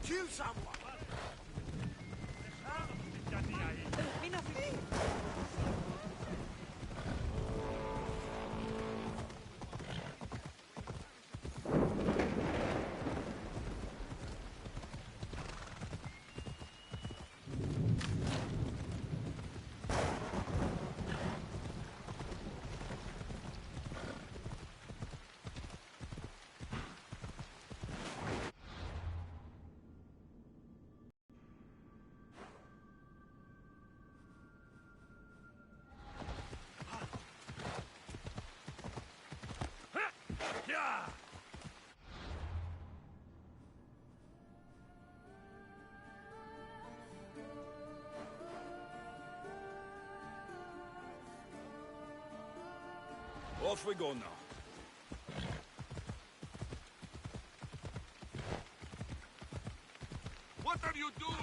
Kill someone! Yeah! Off we go now. What are you doing?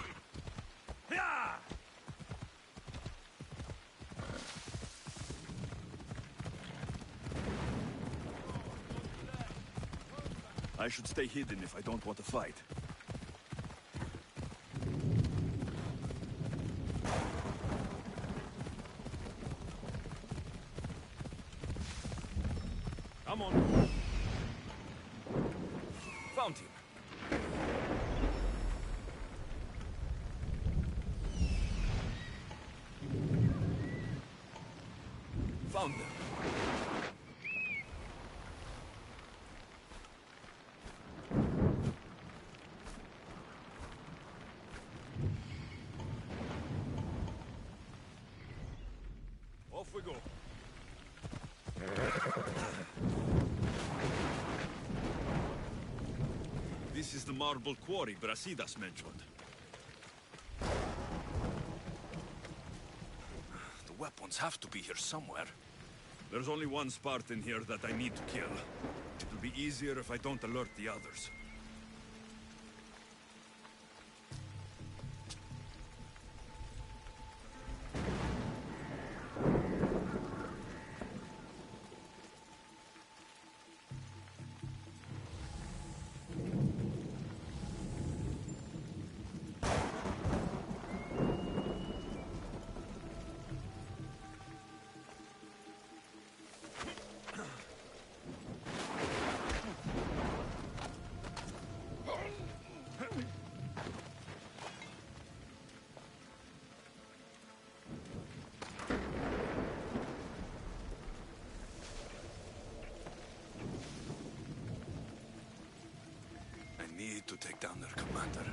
Yeah! I should stay hidden if I don't want to fight. Come on. Found him. Found them. Off we go. This is the marble quarry Brasidas mentioned. The weapons have to be here somewhere. There's only one Spartan here that I need to kill. It'll be easier if I don't alert the others. Need to take down their commander.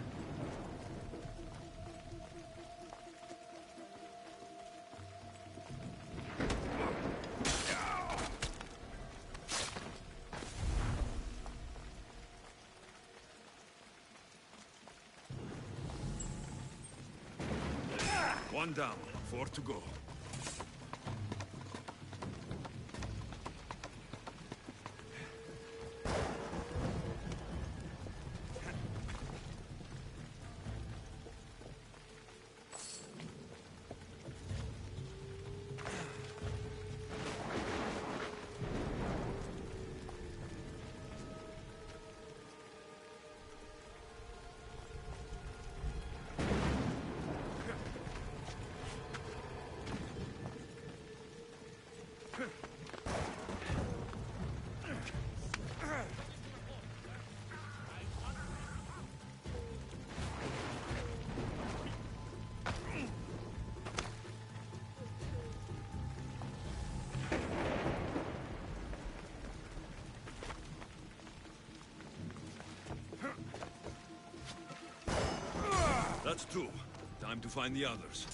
One down, 4 to go. That's 2. Time to find the others.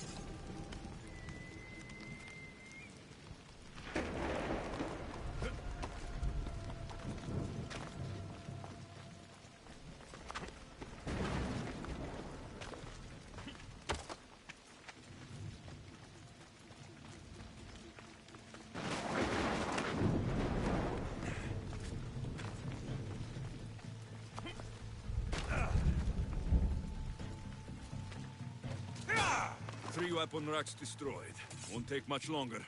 Three weapon racks destroyed. Won't take much longer.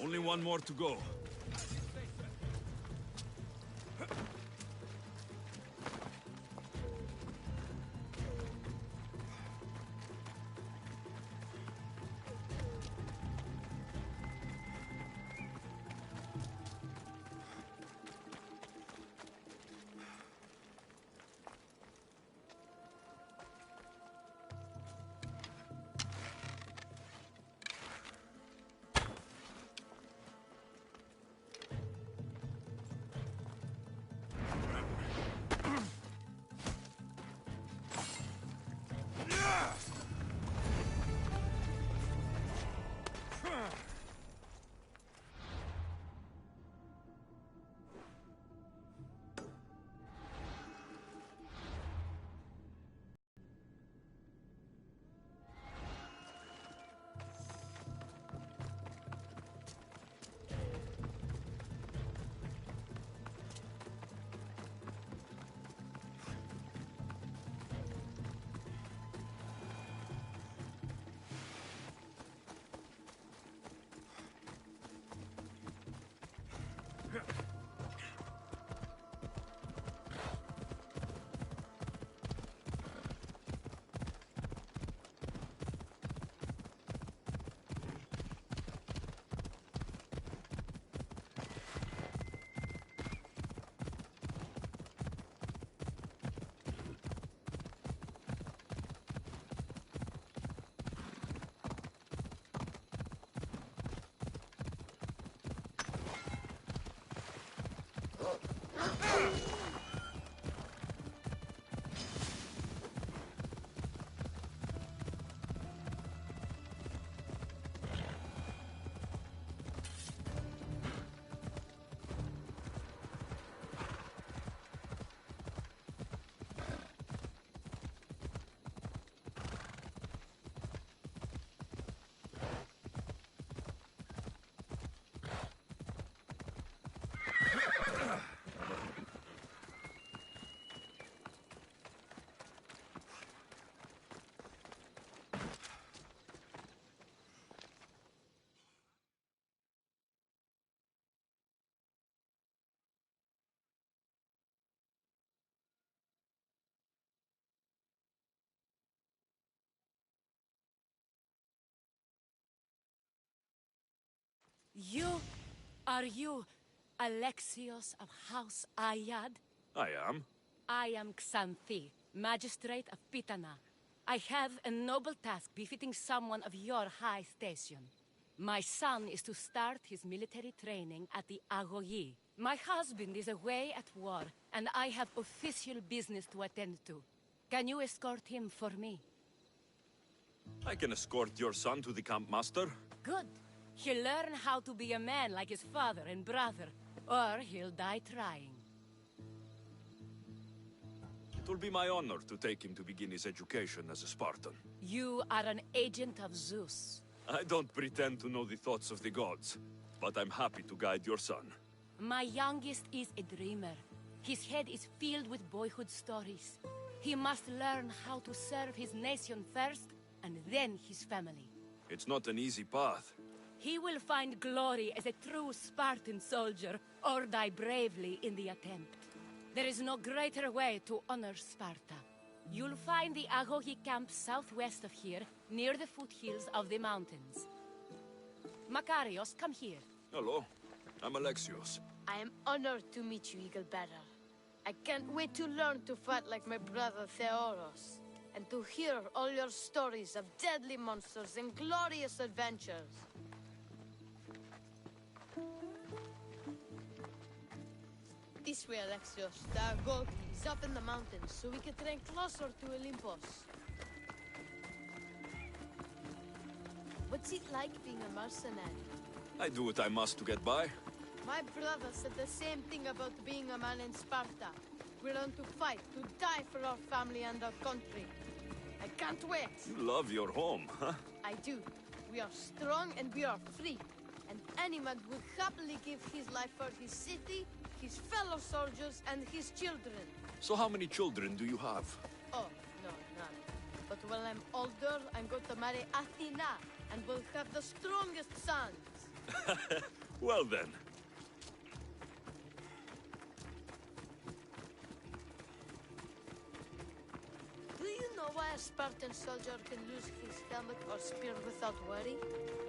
Only one more to go. Are you Alexios of House Ayad? I am. I am Xanthi, Magistrate of Pitana. I have a noble task befitting someone of your high station. My son is to start his military training at the Agoyi. My husband is away at war, and I have official business to attend to. Can you escort him for me? I can escort your son to the camp master. Good. He'll learn how to be a man like his father and brother, or he'll die trying. It will be my honor to take him to begin his education as a Spartan. You are an agent of Zeus. I don't pretend to know the thoughts of the gods, but I'm happy to guide your son. My youngest is a dreamer. His head is filled with boyhood stories. He must learn how to serve his nation first, and then his family. It's not an easy path. He will find glory as a true Spartan soldier, or die bravely in the attempt. There is no greater way to honor Sparta. You'll find the Agogi camp southwest of here, near the foothills of the mountains. Makarios, come here. Hello, I'm Alexios. I am honored to meet you, Eagle Bearer. I can't wait to learn to fight like my brother Theoros, and to hear all your stories of deadly monsters and glorious adventures. This way, Alexios. The Agogi is up in the mountains, so we can train closer to Olympus. What's it like being a mercenary? I do what I must to get by. My brother said the same thing about being a man in Sparta. We learn to fight, to die for our family and our country. I can't wait. You love your home, huh? I do. We are strong and we are free. And any man would happily give his life for his city, his fellow soldiers, and his children. So how many children do you have? Oh, no, none. But when I'm older, I'm going to marry Athena, and we'll have the strongest sons. Well then. Do you know why a Spartan soldier can lose his helmet or spear without worry?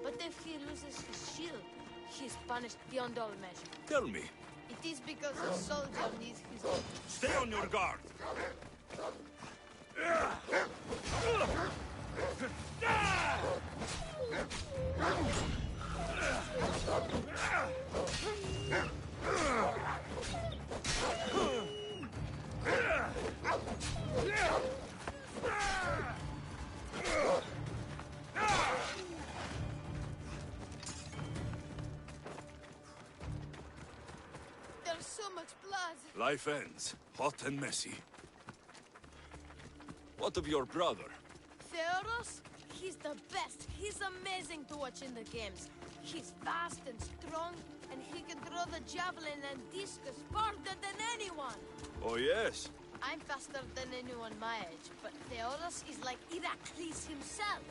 But if he loses his shield, he's punished beyond all measure. Tell me. It is because a soldier needs his... Stay on your guard! There's so much blood. Life ends, hot and messy. What of your brother? Theodos? He's the best. He's amazing to watch in the games. He's fast and strong, and he can throw the javelin and discus farther than anyone. Oh yes? I'm faster than anyone my age, but Theodos is like Heracles himself.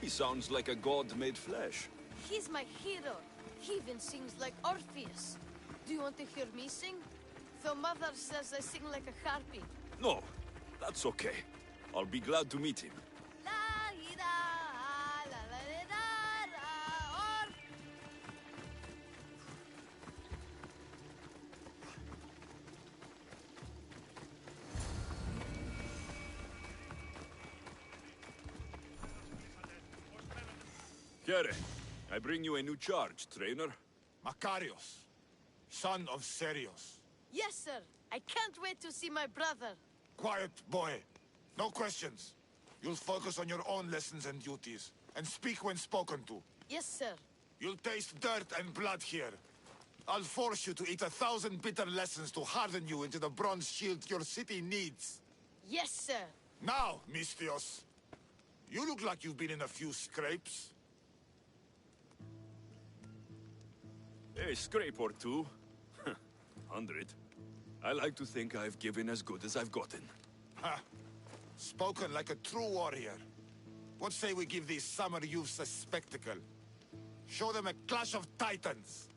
He sounds like a god made flesh. He's my hero. He even sings like Orpheus. Do you want to hear me sing? Though Mother says I sing like a harpy. No, that's okay. I'll be glad to meet him. Kere, I bring you a new charge, trainer. Makarios, son of Serios. Yes, sir. I can't wait to see my brother. Quiet, boy. No questions. You'll focus on your own lessons and duties, and speak when spoken to. Yes, sir. You'll taste dirt and blood here. I'll force you to eat 1,000 bitter lessons to harden you into the bronze shield your city needs. Yes, sir. Now, Mistios, you look like you've been in a few scrapes. A scrape or two. 100. I like to think I've given as good as I've gotten. Ha! Spoken like a true warrior. What say we give these summer youths a spectacle? Show them a clash of titans!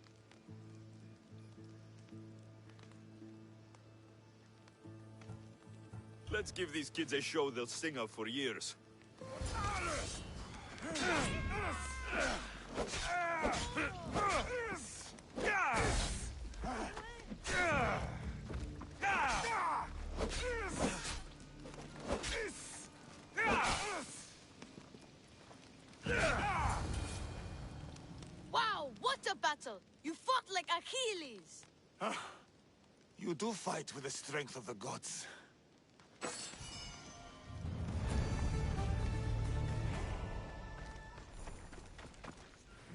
Let's give these kids a show they'll sing of for years. Wow, what a battle! You fought like Achilles! You do fight with the strength of the gods.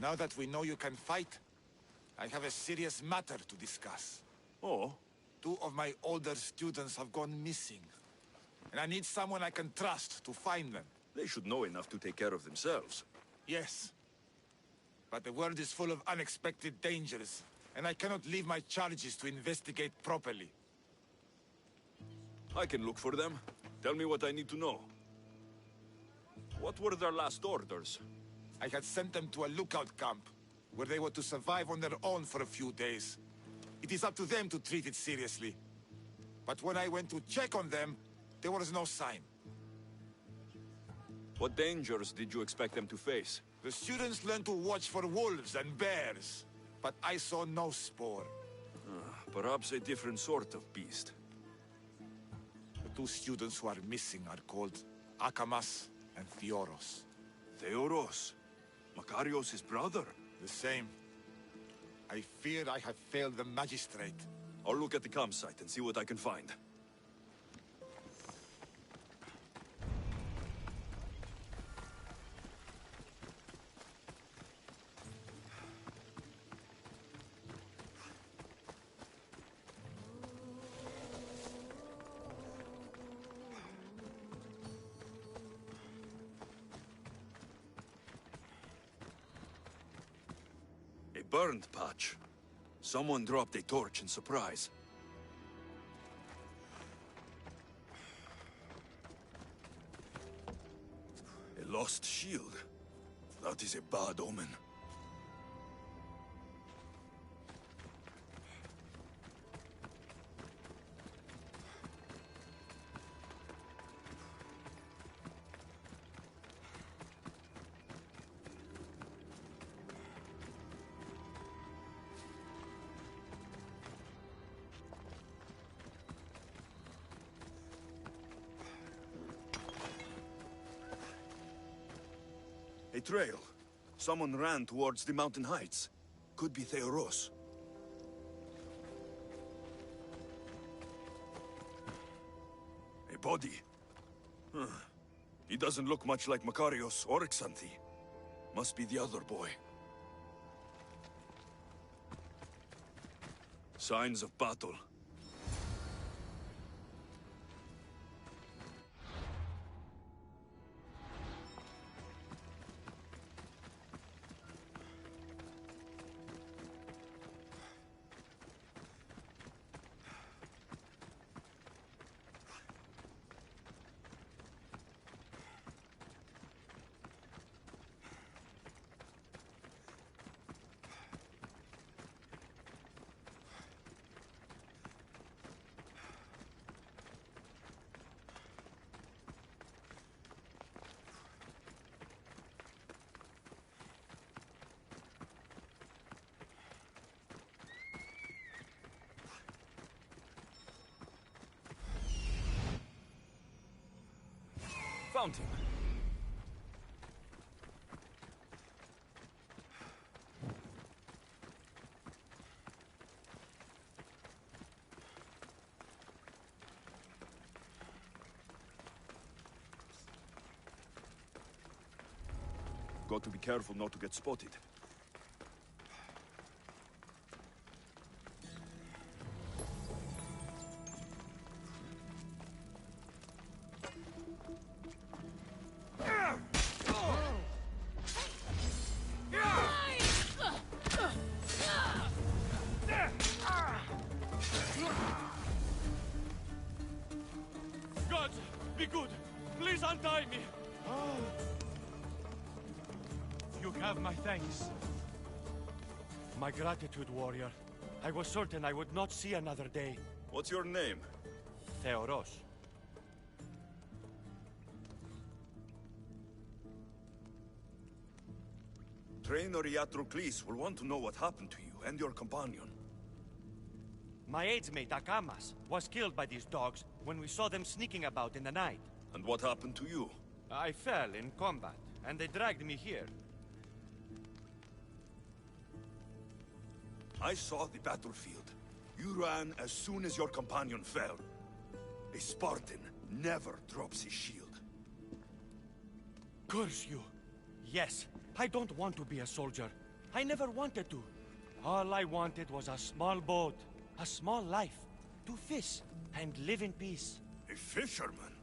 Now that we know you can fight, I have a serious matter to discuss. Oh? 2 of my older students have gone missing. And I need someone I can trust to find them. They should know enough to take care of themselves. Yes. But the world is full of unexpected dangers, and I cannot leave my charges to investigate properly. I can look for them. Tell me what I need to know. What were their last orders? I had sent them to a lookout camp, where they were to survive on their own for a few days. It is up to them to treat it seriously. But when I went to check on them, there was no sign. What dangers did you expect them to face? The students learned to watch for wolves and bears, but I saw no spoor. Perhaps a different sort of beast. The 2 students who are missing are called Akamas and Theoros. Theoros? Makarios' brother? The same. I fear I have failed the magistrate. I'll look at the campsite and see what I can find. A burned patch. Someone dropped a torch in surprise. A lost shield. That is a bad omen. A trail. Someone ran towards the mountain heights. Could be Theoros. A body. Huh. He doesn't look much like Makarios or Xanthi. Must be the other boy. Signs of battle. Found him. Got to be careful not to get spotted. Gods, be good. Please untie me. You have my thanks. My gratitude, warrior. I was certain I would not see another day. What's your name? Theoros. Trainer Iatrocles will want to know what happened to you and your companion. My aidsmate, Akamas, was killed by these dogs when we saw them sneaking about in the night. And what happened to you? I fell in combat, and they dragged me here. I saw the battlefield. You ran as soon as your companion fell. A Spartan never drops his shield. Curse you! Yes, I don't want to be a soldier. I never wanted to. All I wanted was a small boat, a small life, to fish and live in peace. A fisherman?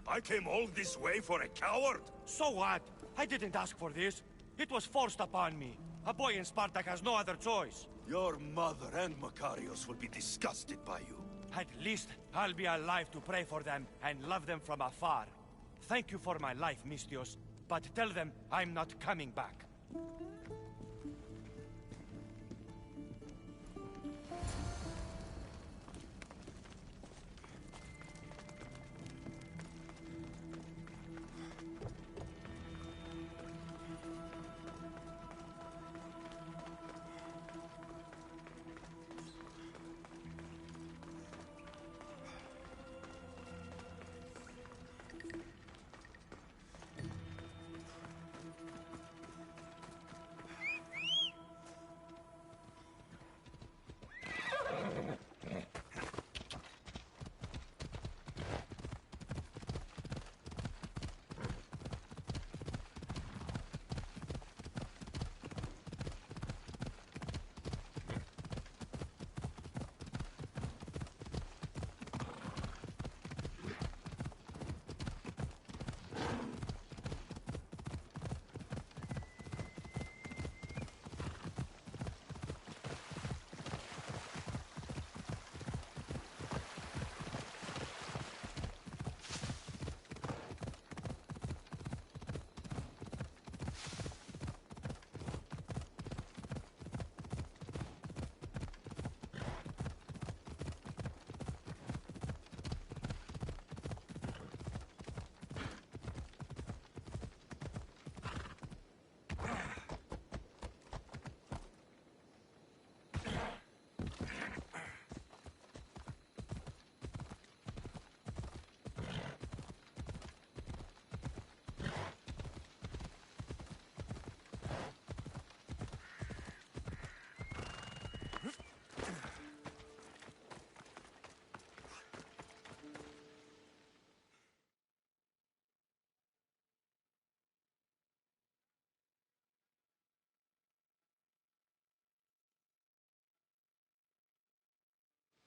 I came all this way for a coward? So what? I didn't ask for this. It was forced upon me. A boy in Spartak has no other choice. Your mother and Makarios will be disgusted by you. At least I'll be alive to pray for them and love them from afar. Thank you for my life, Mistios, but tell them I'm not coming back.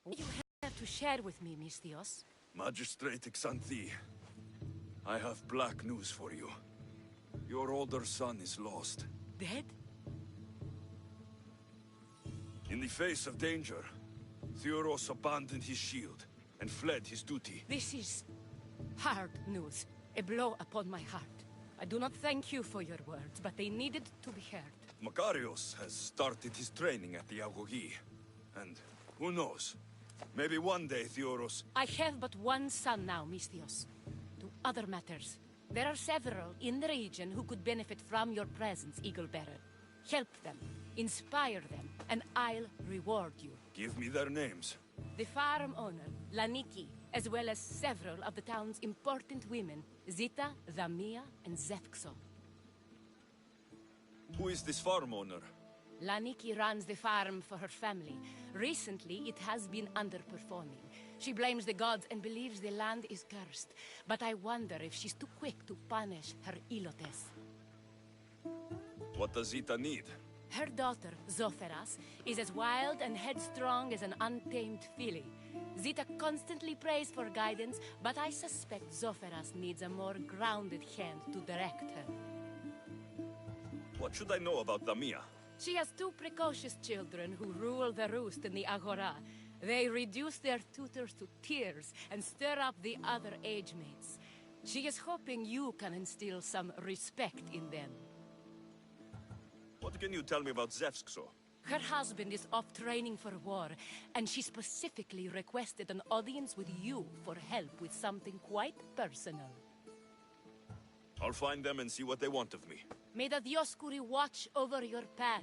What do you have to share with me, Misthios? Magistrate Xanthi, I have black news for you. Your older son is lost. Dead? In the face of danger, Theoros abandoned his shield and fled his duty. This is hard news. A blow upon my heart. I do not thank you for your words, but they needed to be heard. Makarios has started his training at the Agogi. And who knows? Maybe one day Theoros... I have but one son now, Misthios. To other matters. There are several in the region who could benefit from your presence, Eagle-Bearer. Help them, inspire them, and I'll reward you. Give me their names. The farm owner, Laniki, as well as several of the town's important women, Zita, Zamia, and Zefkso. Who is this farm owner? Laniki runs the farm for her family. Recently, it has been underperforming. She blames the gods and believes the land is cursed. But I wonder if she's too quick to punish her ilotes. What does Zita need? Her daughter, Zoferas, is as wild and headstrong as an untamed filly. Zita constantly prays for guidance, but I suspect Zoferas needs a more grounded hand to direct her. What should I know about Damia? She has two precocious children who rule the roost in the Agora. They reduce their tutors to tears and stir up the other age mates. She is hoping you can instill some respect in them. What can you tell me about Zevskso? Her husband is off training for war, and she specifically requested an audience with you for help with something quite personal. I'll find them and see what they want of me. May the Dioscuri watch over your path.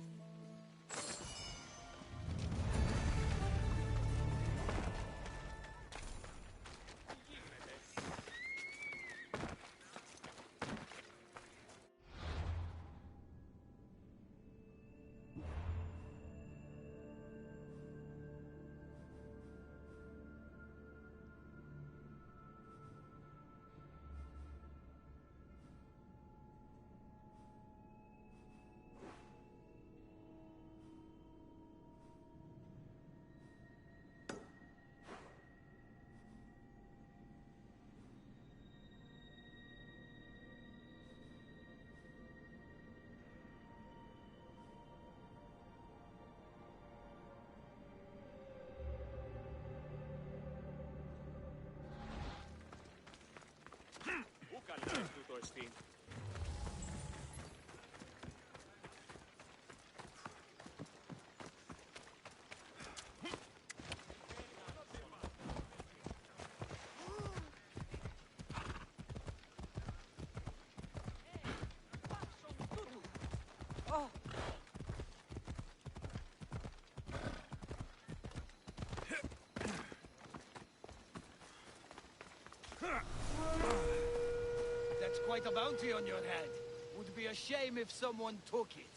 That's quite a bounty on your head. Would be a shame if someone took it.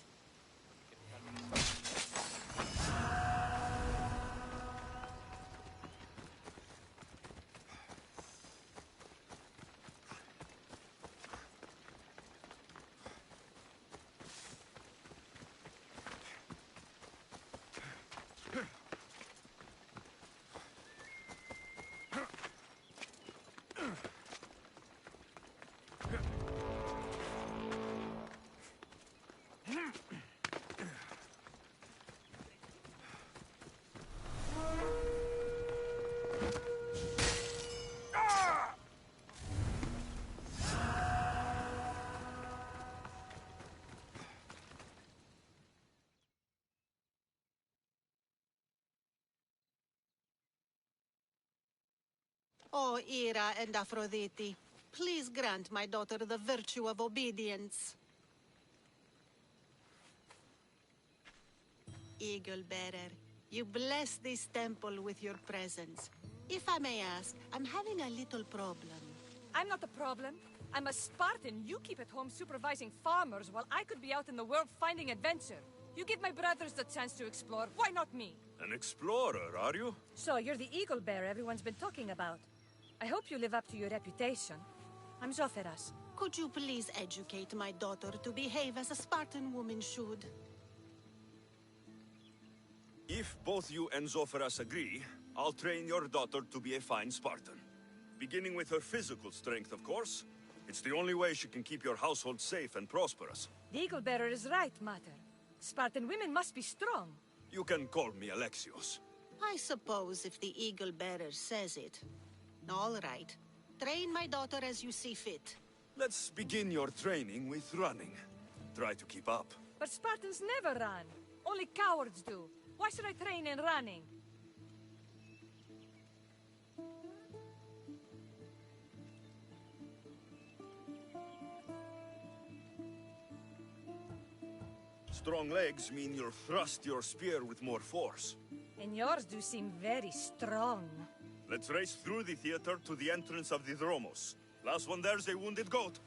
O Ira and Aphrodite, please grant my daughter the virtue of obedience. Eagle-Bearer, you bless this temple with your presence. If I may ask, I'm having a little problem. I'm not the problem. I'm a Spartan. You keep at home supervising farmers while I could be out in the world finding adventure. You give my brothers the chance to explore. Why not me? An explorer, are you? So you're the eagle bearer everyone's been talking about. I hope you live up to your reputation. I'm Zoferas. Could you please educate my daughter to behave as a Spartan woman should? If both you and Zophras agree, I'll train your daughter to be a fine Spartan. Beginning with her physical strength, of course. It's the only way she can keep your household safe and prosperous. The Eagle Bearer is right, Mater. Spartan women must be strong. You can call me Alexios. I suppose if the Eagle Bearer says it. All right. Train my daughter as you see fit. Let's begin your training with running. Try to keep up. But Spartans never run. Only cowards do. Why should I train in running? Strong legs mean you'll thrust your spear with more force. And yours do seem very strong. Let's race through the theater to the entrance of the Dromos. Last one there's a wounded goat.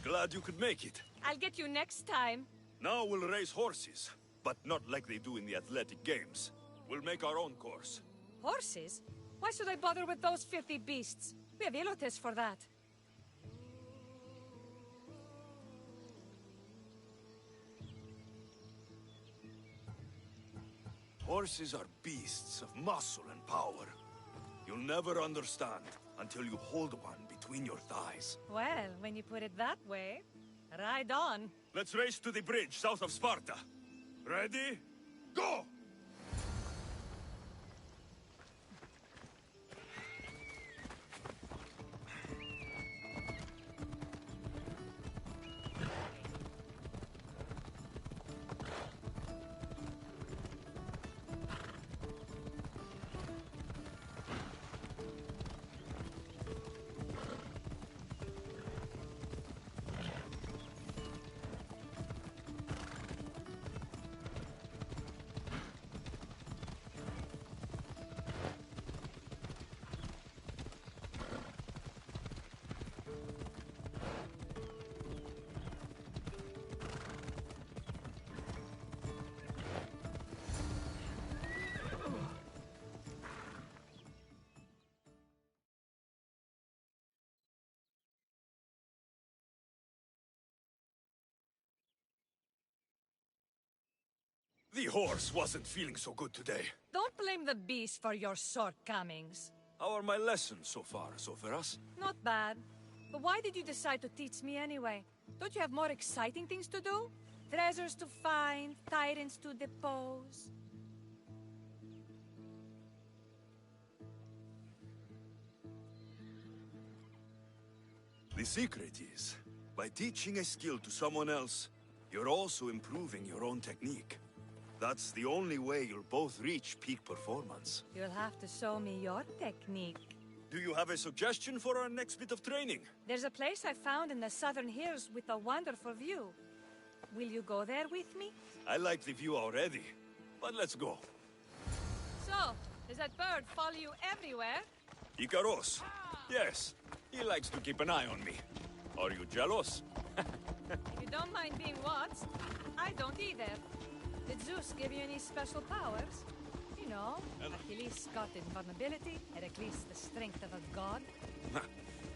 Glad you could make it. I'll get you next time. Now we'll race horses, but not like they do in the athletic games. We'll make our own course. Horses? Why should I bother with those filthy beasts? We have Elotes for that. Horses are beasts of muscle and power. You'll never understand until you hold one between your thighs. Well, when you put it that way, ride on. Let's race to the bridge south of Sparta. Ready? Go! The horse wasn't feeling so good today. Don't blame the beast for your shortcomings. How are my lessons so far, Zophras? Not bad. But why did you decide to teach me anyway? Don't you have more exciting things to do? Treasures to find, tyrants to depose. The secret is, by teaching a skill to someone else, you're also improving your own technique. That's the only way you'll both reach peak performance. You'll have to show me your technique. Do you have a suggestion for our next bit of training? There's a place I found in the southern hills with a wonderful view. Will you go there with me? I like the view already, but let's go. So, does that bird follow you everywhere? Icaros. Yes, he likes to keep an eye on me. Are you jealous? If you don't mind being watched, I don't either. Did Zeus give you any special powers? You know, Achilles got invulnerability, Heracles the strength of a god.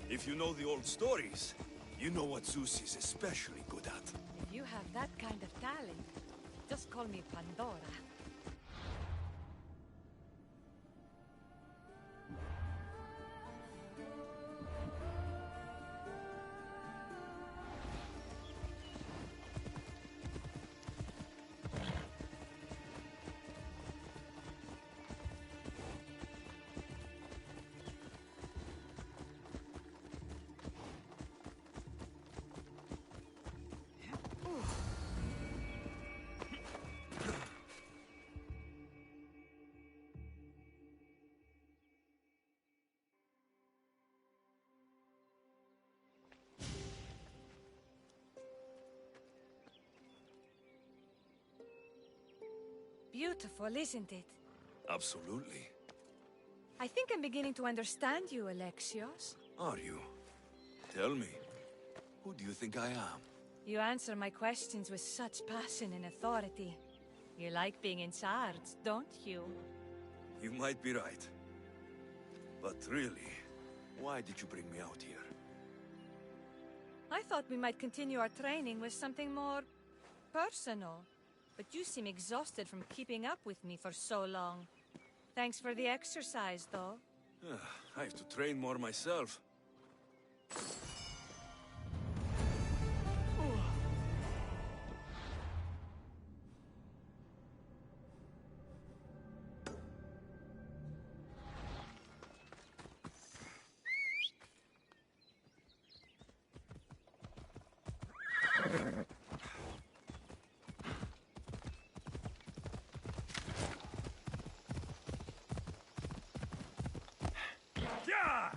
If you know the old stories, you know what Zeus is especially good at. If you have that kind of talent, just call me Pandora. beautiful, isn't it? Absolutely. I think I'm beginning to understand you, Alexios. Are you? Tell me, who do you think I am? You answer my questions with such passion and authority. You like being in charge, don't you? You might be right. But really, why did you bring me out here? I thought we might continue our training with something more personal. But you seem exhausted from keeping up with me for so long. Thanks for the exercise, though. I have to train more myself. Yeah!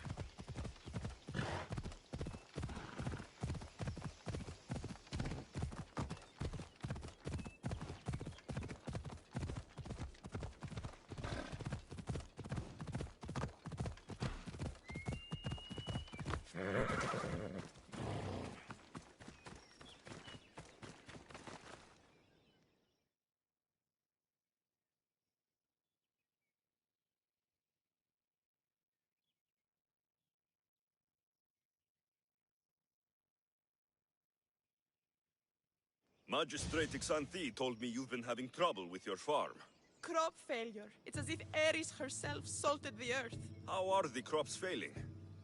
Magistrate Xanthi told me you've been having trouble with your farm. Crop failure. It's as if Ares herself salted the earth. How are the crops failing?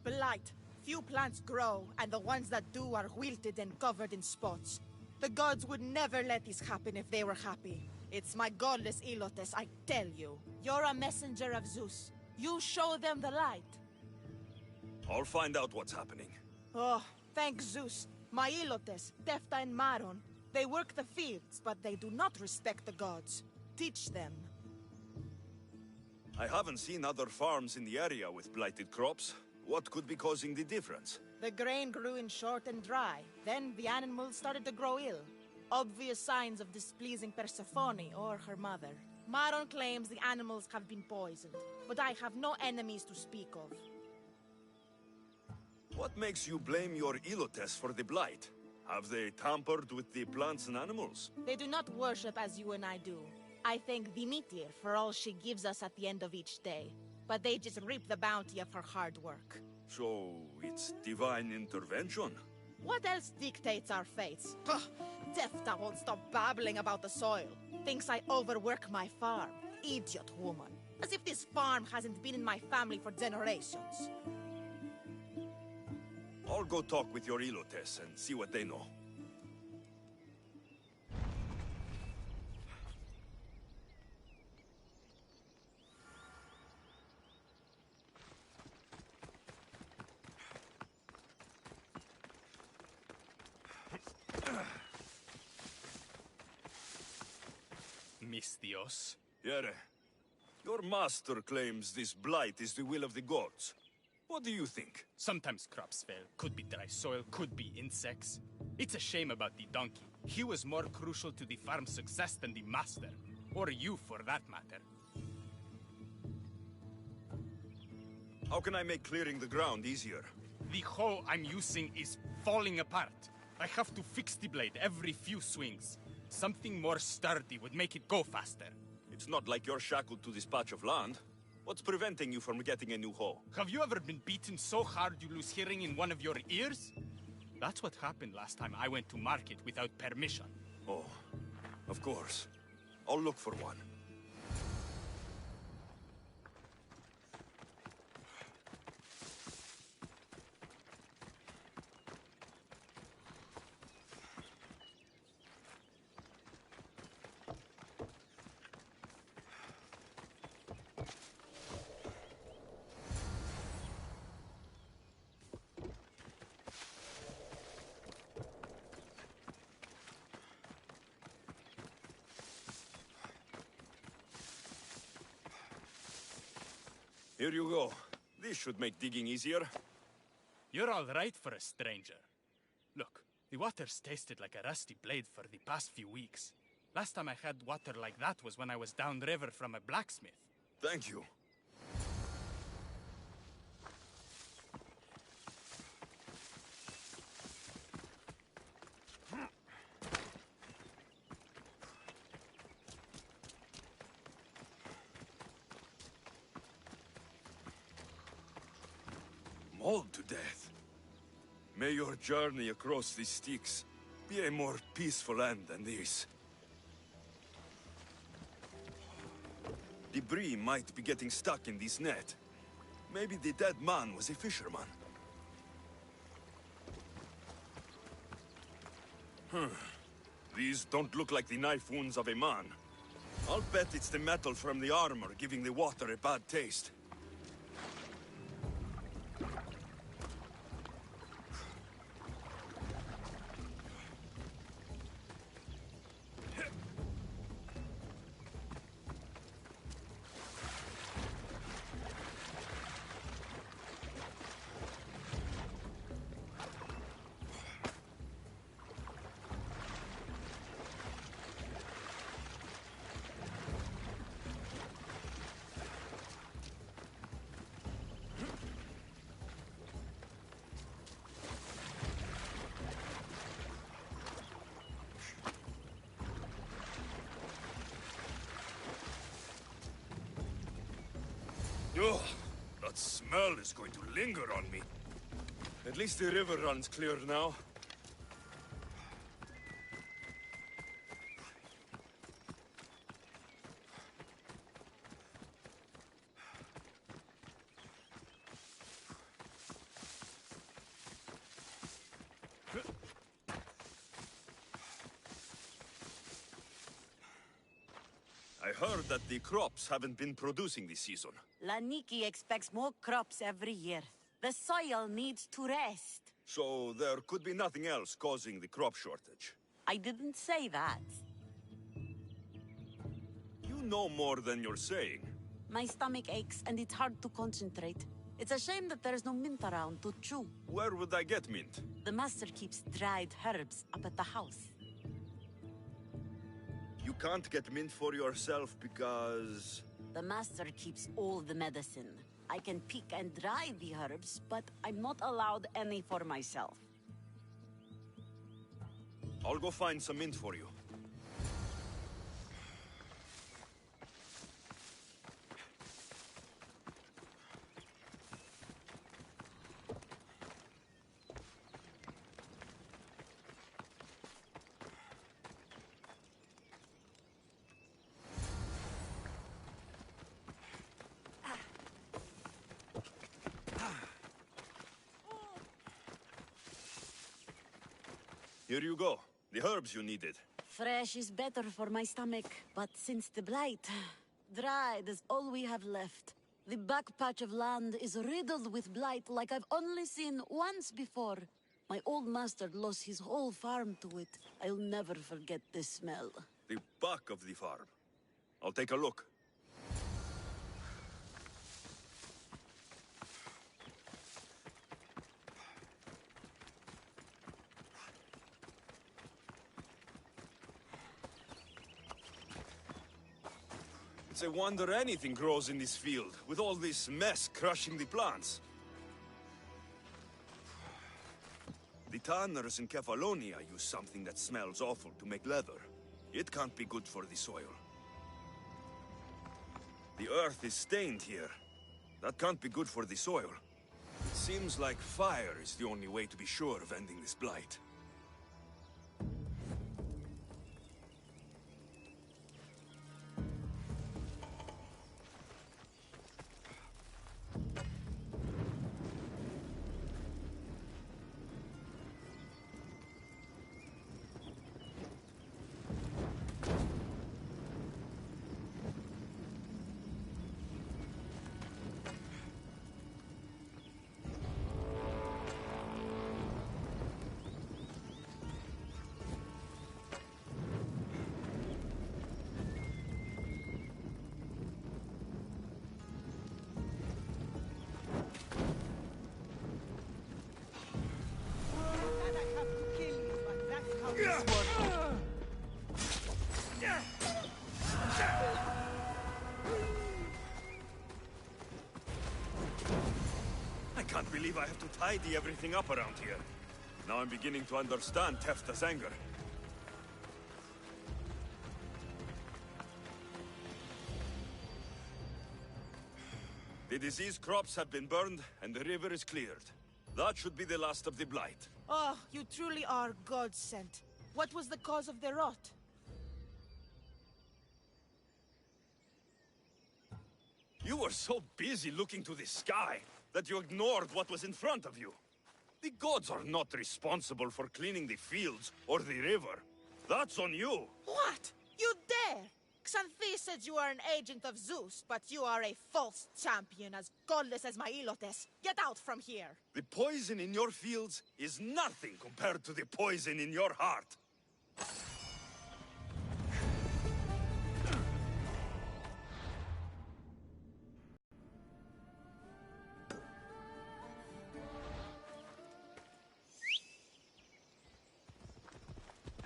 Blight. Few plants grow, and the ones that do are wilted and covered in spots. The gods would never let this happen if they were happy. It's my godless Ilotes, I tell you. You're a messenger of Zeus. You show them the light. I'll find out what's happening. Oh, thank Zeus. My Ilotes, Tefta and Maron, they work the fields, but they do not respect the gods. Teach them. I haven't seen other farms in the area with blighted crops. What could be causing the difference? The grain grew in short and dry. Then the animals started to grow ill. Obvious signs of displeasing Persephone or her mother. Maron claims the animals have been poisoned, but I have no enemies to speak of. What makes you blame your Ilotes for the blight? Have they tampered with the plants and animals? They do not worship as you and I do. I thank Dimitir for all she gives us at the end of each day. But they just reap the bounty of her hard work. So, it's divine intervention? What else dictates our fates? Ugh, Tefta won't stop babbling about the soil. Thinks I overwork my farm. Idiot woman. As if this farm hasn't been in my family for generations. I'll go talk with your Ilotes and see what they know. Mistios. Yere, your master claims this blight is the will of the gods. What do you think? Sometimes crops fail. Could be dry soil, could be insects. It's a shame about the donkey. He was more crucial to the farm's success than the master. Or you, for that matter. How can I make clearing the ground easier? The hoe I'm using is falling apart. I have to fix the blade every few swings. Something more sturdy would make it go faster. It's not like you're shackled to this patch of land. What's preventing you from getting a new hoe? Have you ever been beaten so hard you lose hearing in one of your ears? That's what happened last time I went to market without permission. Oh, of course. I'll look for one. Here you go. This should make digging easier. You're all right for a stranger. Look, the water's tasted like a rusty blade for the past few weeks. Last time I had water like that was when I was downriver from a blacksmith. Thank you. Mauled to death. May your journey across these Styx be a more peaceful end than this. Debris might be getting stuck in this net. Maybe the dead man was a fisherman. These don't look like the knife wounds of a man. I'll bet it's the metal from the armor giving the water a bad taste. Ugh, that smell is going to linger on me. At least the river runs clear now. I heard that the crops haven't been producing this season. Laniki expects more crops every year. The soil needs to rest. So there could be nothing else causing the crop shortage. I didn't say that. You know more than you're saying. My stomach aches and it's hard to concentrate. It's a shame that there's no mint around to chew. Where would I get mint? The master keeps dried herbs up at the house. You can't get mint for yourself because... The master keeps all the medicine. I can pick and dry the herbs, but I'm not allowed any for myself. I'll go find some mint for you. Here you go. The herbs you needed. Fresh is better for my stomach, but since the blight, dried is all we have left. The back patch of land is riddled with blight like I've only seen once before. My old master lost his whole farm to it. I'll never forget this smell. The back of the farm. I'll take a look. It's a wonder anything grows in this field, with all this mess crushing the plants. The tanners in Kefalonia use something that smells awful to make leather. It can't be good for the soil. The earth is stained here. That can't be good for the soil. It seems like fire is the only way to be sure of ending this blight. believe I have to tidy everything up around here. Now I'm beginning to understand Tefta's anger. The disease crops have been burned, and the river is cleared. That should be the last of the blight. Oh, you truly are God-sent. What was the cause of the rot? You were so busy looking to the sky that you ignored what was in front of you. The gods are not responsible for cleaning the fields or the river. That's on you. What? You dare? Xanthi said you are an agent of Zeus, but you are a false champion as godless as my Ilotes. Get out from here! The poison in your fields is nothing compared to the poison in your heart.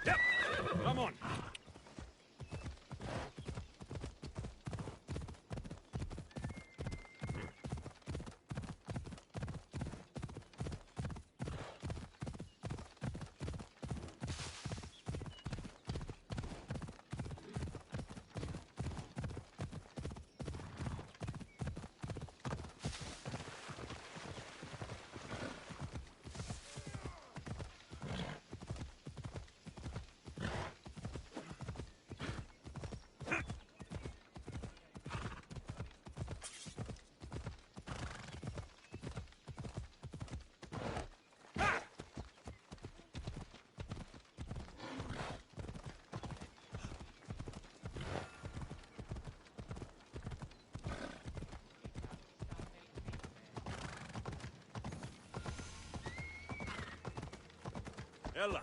Yep. Come on. Ella.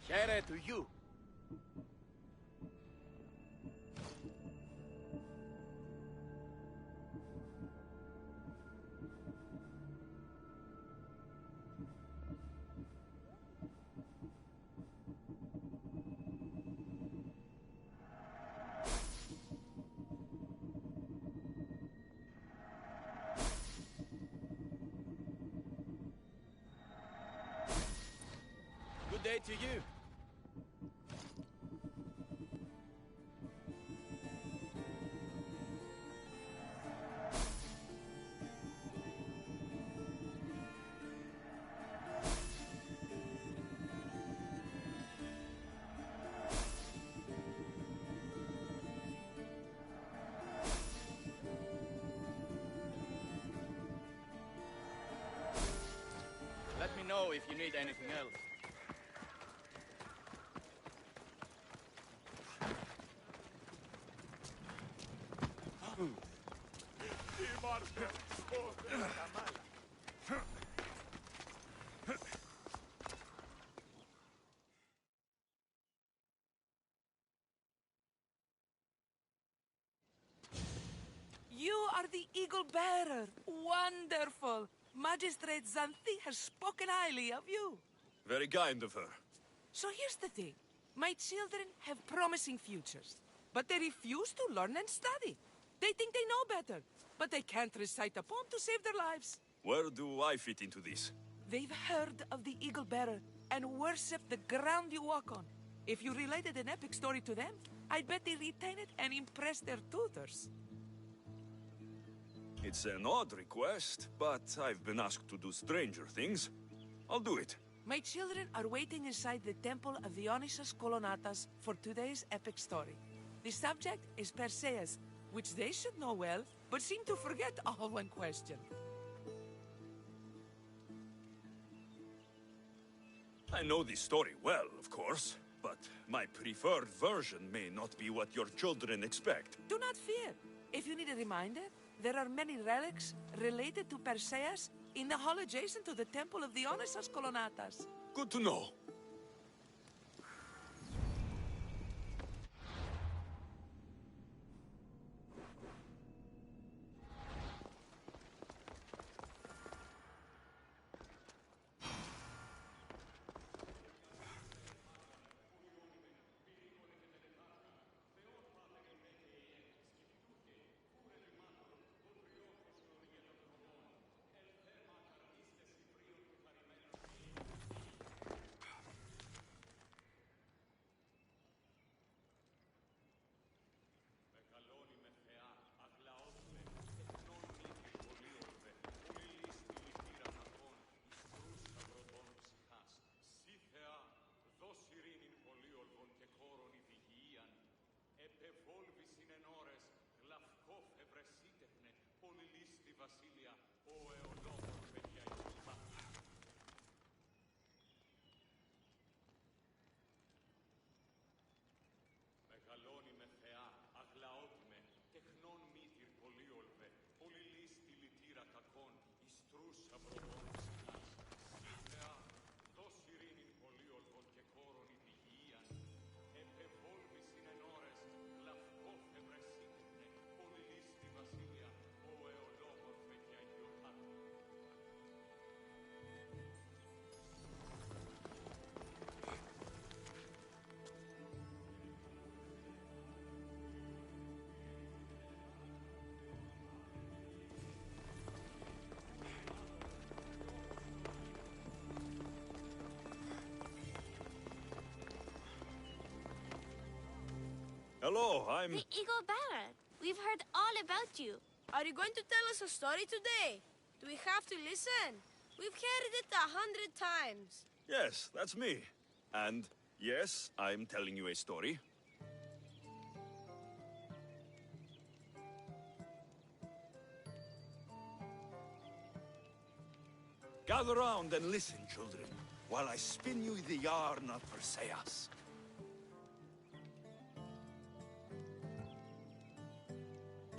Share to you. Good day to you. Let me know if you need anything else. You are the Eagle Bearer. Wonderful. Magistrate Xanthi has spoken highly of you. Very kind of her. So here's the thing. My children have promising futures, but they refuse to learn and study. They think they know better, but they can't recite a poem to save their lives. Where do I fit into this? They've heard of the Eagle Bearer and worship the ground you walk on. If you related an epic story to them, I'd bet they retain it and impress their tutors. It's an odd request, but I've been asked to do stranger things. I'll do it. My children are waiting inside the temple of Dionysus Kolonatas for today's epic story. The subject is Perseus, which they should know well, but seem to forget all when questioned. I know the story well, of course, but my preferred version may not be what your children expect. Do not fear. If you need a reminder, there are many relics related to Perseus in the hall adjacent to the temple of the Dionysos Kolonatas. Good to know. Hello, I'm... The Eagle Baron. We've heard all about you. Are you going to tell us a story today? Do we have to listen? We've heard it 100 times. Yes, that's me. And yes, I'm telling you a story. Gather round and listen, children, while I spin you the yarn of Perseus.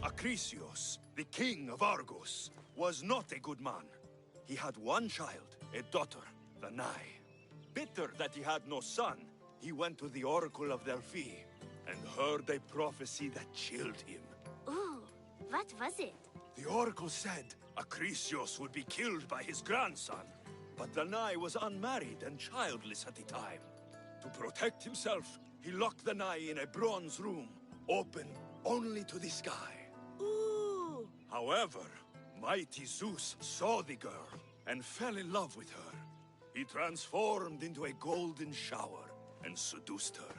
Acrisius, the king of Argos, was not a good man. He had one child, a daughter, Danae. Bitter that he had no son, he went to the oracle of Delphi and heard a prophecy that chilled him. Ooh, what was it? The oracle said Acrisius would be killed by his grandson, but Danae was unmarried and childless at the time. To protect himself, he locked Danae in a bronze room, open only to the sky. Ooh! However, mighty Zeus saw the girl and fell in love with her. He transformed into a golden shower and seduced her.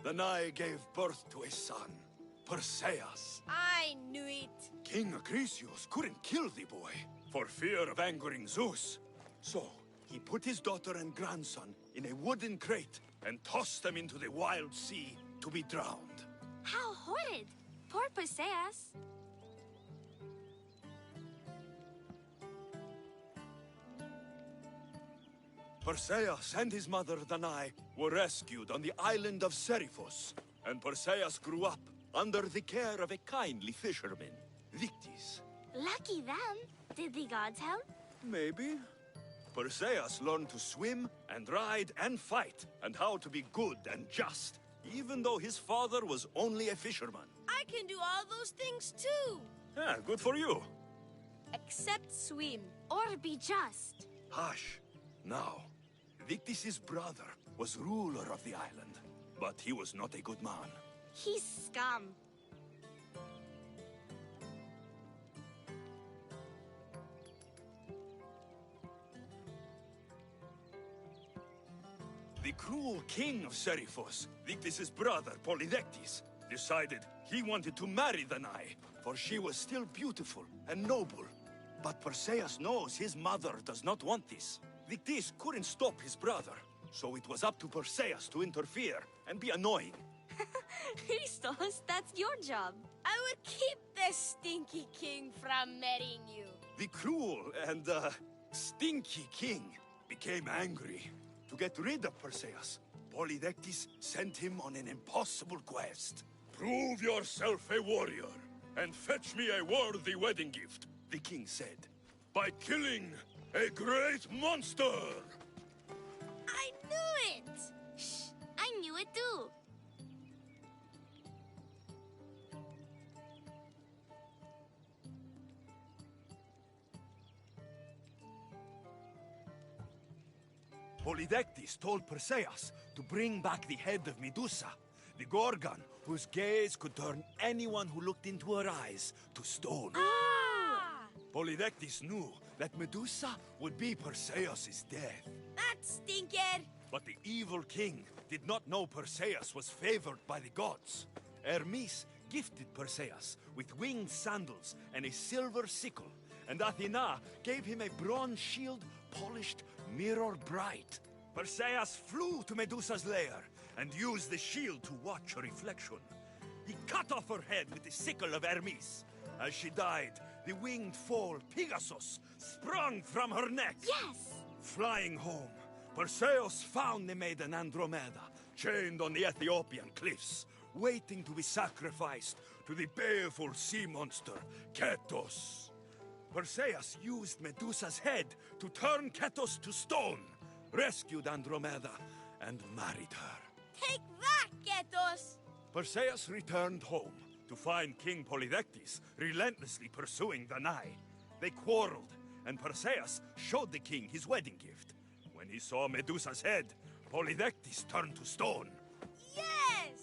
Danae gave birth to a son, Perseus. I knew it. King Acrisius couldn't kill the boy for fear of angering Zeus. So, he put his daughter and grandson in a wooden crate and tossed them into the wild sea to be drowned. How horrid! Poor Perseus. Perseus and his mother Danae were rescued on the island of Seriphos, and Perseus grew up under the care of a kindly fisherman, Victis. Lucky them. Did the gods help? Maybe. Perseus learned to swim and ride and fight, and how to be good and just, even though his father was only a fisherman. I can do all those things too. Yeah, good for you. Except swim. Or be just. Hush. Now, Victis' brother was ruler of the island, but he was not a good man. He's scum. The cruel king of Seriphos, Victis' brother Polydectes, decided he wanted to marry Danae, for she was still beautiful and noble. But Perseus knows his mother does not want this. Victis couldn't stop his brother, so it was up to Perseus to interfere and be annoying. Christos, that's your job. I would keep the stinky king from marrying you. The cruel and, stinky king became angry. To get rid of Perseus, Polydectes sent him on an impossible quest. Prove yourself a warrior, and fetch me a worthy wedding gift, the king said. By killing a great monster! I knew it! Shh, I knew it too. Polydectes told Perseus to bring back the head of Medusa, the Gorgon, whose gaze could turn anyone who looked into her eyes to stone. Ah! Polydectes knew that Medusa would be Perseus' death. That stinker! But the evil king did not know Perseus was favored by the gods. Hermes gifted Perseus with winged sandals and a silver sickle, and Athena gave him a bronze shield polished mirror bright. Perseus flew to Medusa's lair and used the shield to watch her reflection. He cut off her head with the sickle of Hermes. As she died, the winged foal Pegasus sprung from her neck. Yes! Flying home, Perseus found the maiden Andromeda, chained on the Ethiopian cliffs, waiting to be sacrificed to the baleful sea monster, Ketos. Perseus used Medusa's head to turn Ketos to stone, rescued Andromeda, and married her. Take that, Ketos! Perseus returned home to find King Polydectes relentlessly pursuing Danae. They quarreled, and Perseus showed the king his wedding gift. When he saw Medusa's head, Polydectes turned to stone. Yes!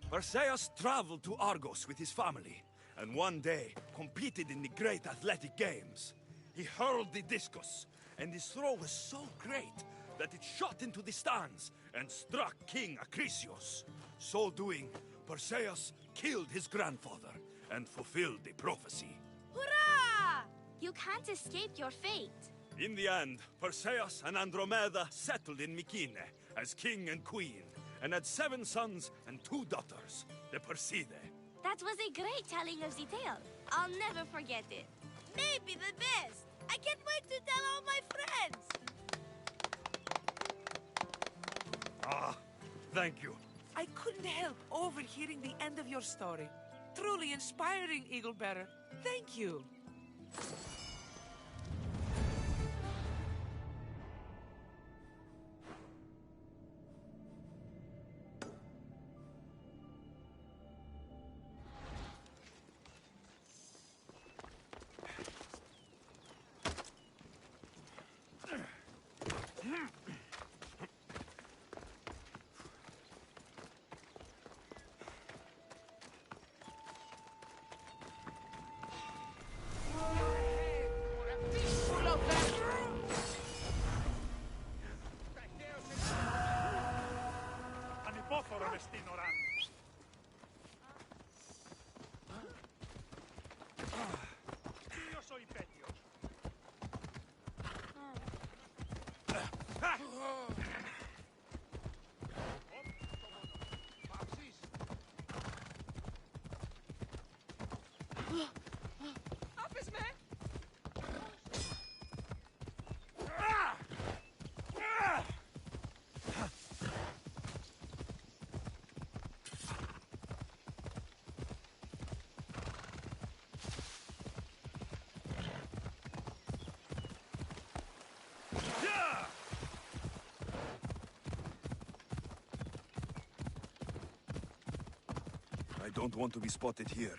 Perseus traveled to Argos with his family, and one day competed in the great athletic games. He hurled the discus, and his throw was so great that it shot into the stands and struck King Acrisius. So doing, Perseus killed his grandfather and fulfilled the prophecy. Hurrah! You can't escape your fate. In the end, Perseus and Andromeda settled in Mycenae as king and queen, and had 7 sons and 2 daughters, the Perseidae. That was a great telling of the tale. I'll never forget it. Maybe the best. I can't wait to tell all my friends. Ah, thank you. I couldn't help overhearing the end of your story. Truly inspiring, Eaglebearer. Thank you. Up his man! I don't want to be spotted here.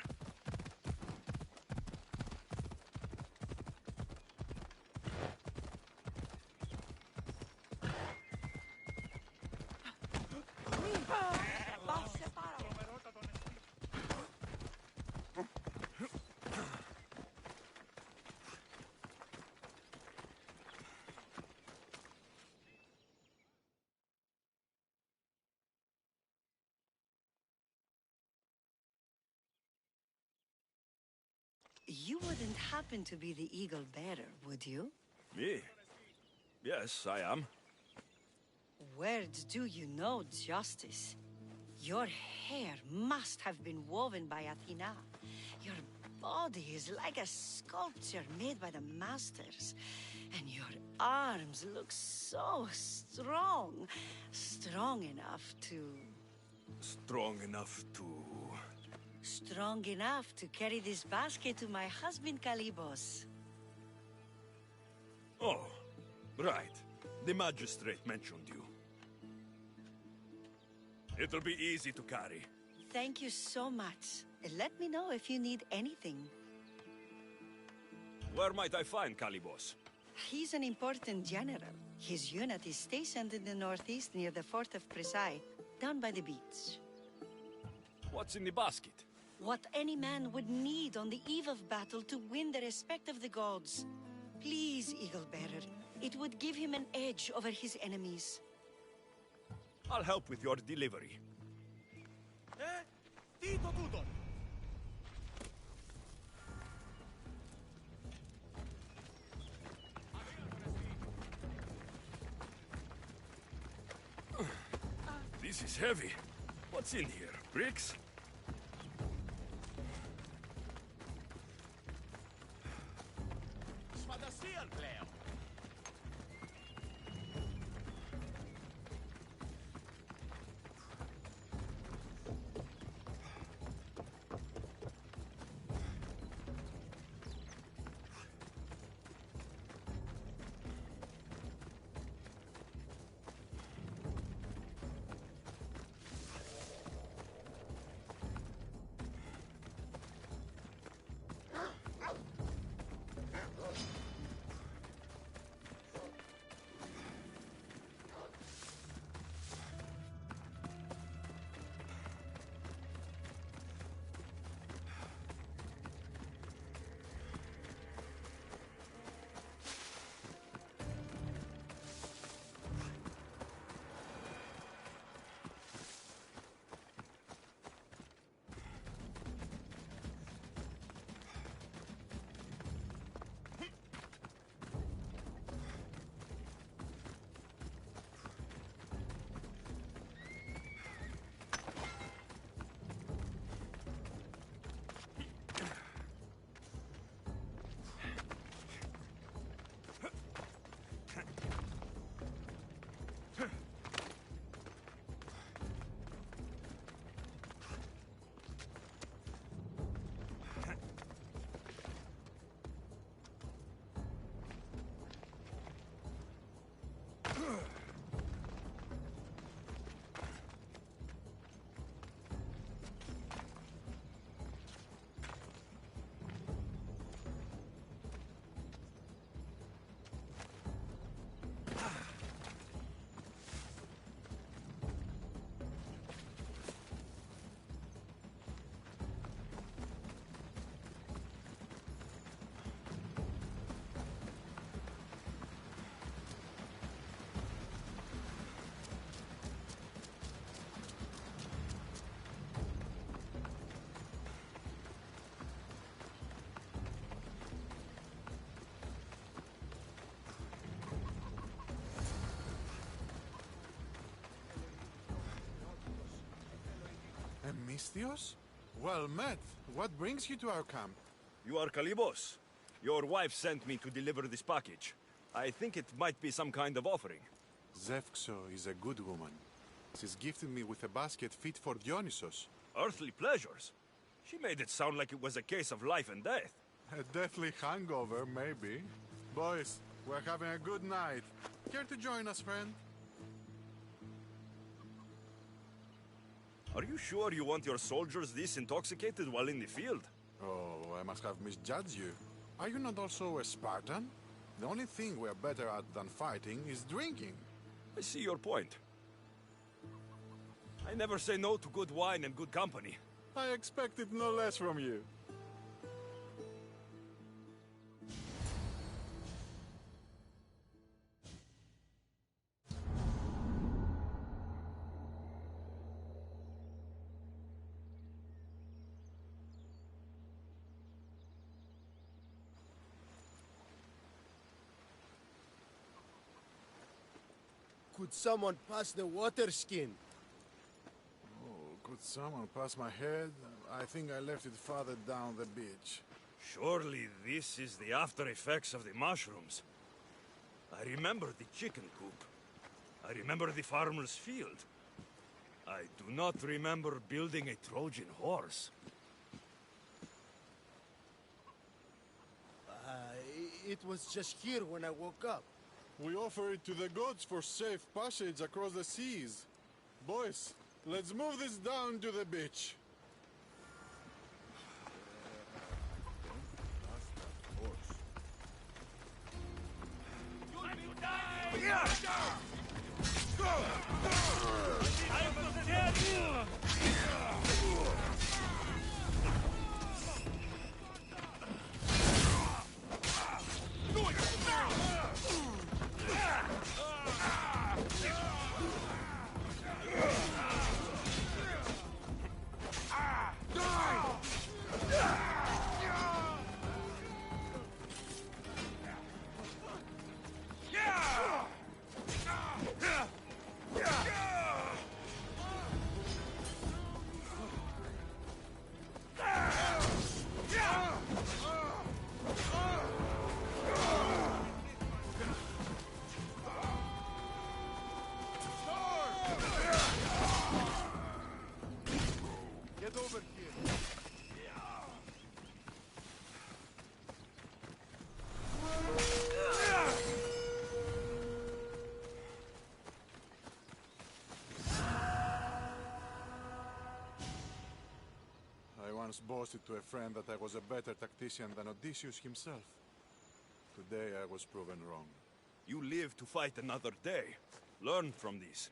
You wouldn't happen to be the Eagle Bearer, would you? Me? Yes, I am. Where do you know justice? Your hair must have been woven by Athena. Your body is like a sculpture made by the masters. And your arms look so strong. Strong enough to Strong enough to... Strong enough to carry this basket to my husband Kalibos. Oh, right. The magistrate mentioned you. It'll be easy to carry. Thank you so much. Let me know if you need anything. Where might I find Kalibos? He's an important general. His unit is stationed in the northeast near the fort of Presai, down by the beach. What's in the basket? What any man would need on the eve of battle to win the respect of the gods. Please, Eagle Bearer. It would give him an edge over his enemies. I'll help with your delivery. Dito Tudor! This is heavy. What's in here? Bricks? Mistios? Well met. What brings you to our camp? You are Kalibos. Your wife sent me to deliver this package. I think it might be some kind of offering. Zevxo is a good woman. She's gifted me with a basket fit for Dionysos. Earthly pleasures? She made it sound like it was a case of life and death. A deathly hangover, maybe. Boys, we're having a good night. Care to join us, friend? Are you sure you want your soldiers this intoxicated while in the field? Oh, I must have misjudged you. Are you not also a Spartan? The only thing we're better at than fighting is drinking. I see your point. I never say no to good wine and good company. I expected no less from you. Could someone pass the water skin? Oh, could someone pass my head? I think I left it farther down the beach. Surely this is the after effects of the mushrooms. I remember the chicken coop. I remember the farmer's field. I do not remember building a Trojan horse. It was just here when I woke up. We offer it to the gods for safe passage across the seas. Boys, let's move this down to the beach. Get over here. I once boasted to a friend that I was a better tactician than Odysseus himself. Today I was proven wrong. You live to fight another day. Learn from this.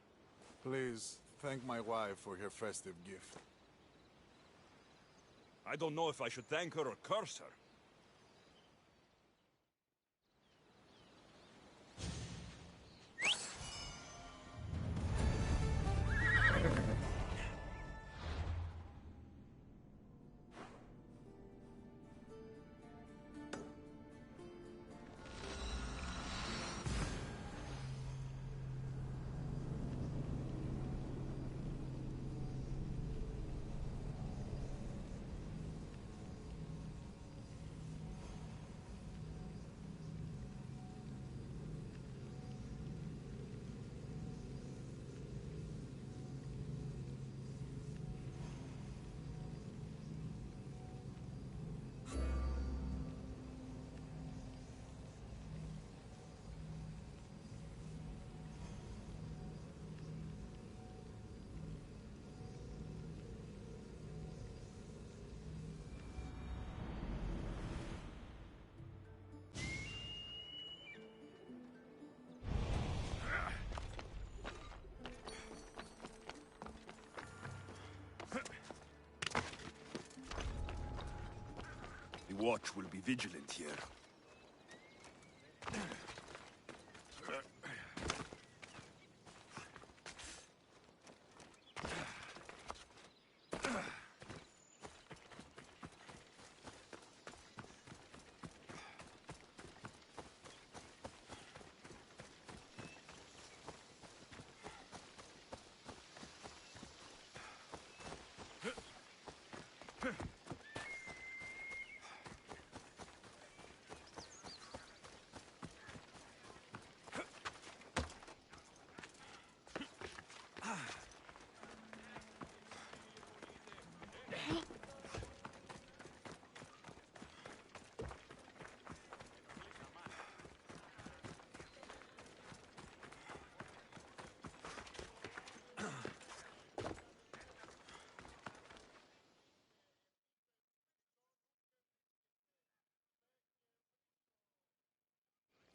Please, thank my wife for her festive gift. I don't know if I should thank her or curse her. The watch will be vigilant here.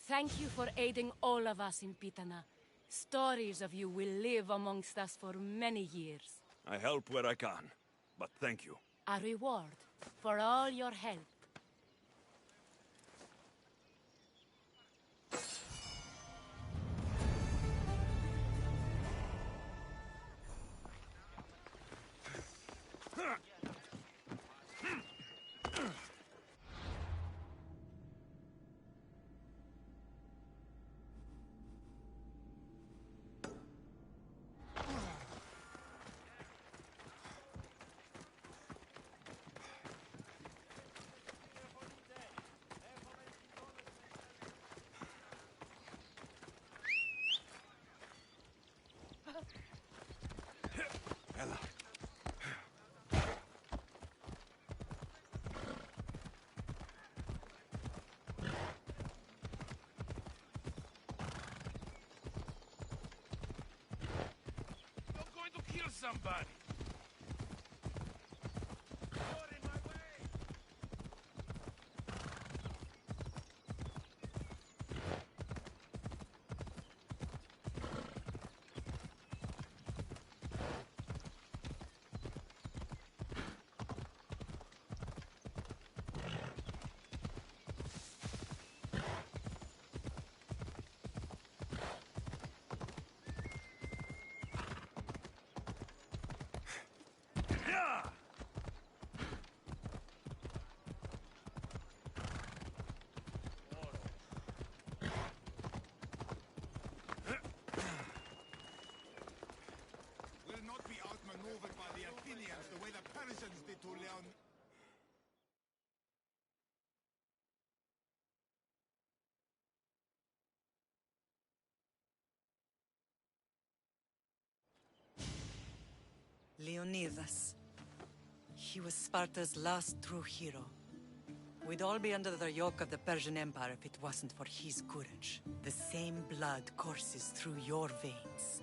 Thank you for aiding all of us in Pitana. Stories of you will live amongst us for many years. I help where I can, but thank you. A reward for all your help. kill somebody! Will not be outmaneuvered by the Athenians the way the Persians did to Leon... Leonidas. He was Sparta's last true hero. We'd all be under the yoke of the Persian Empire if it wasn't for his courage. The same blood courses through your veins.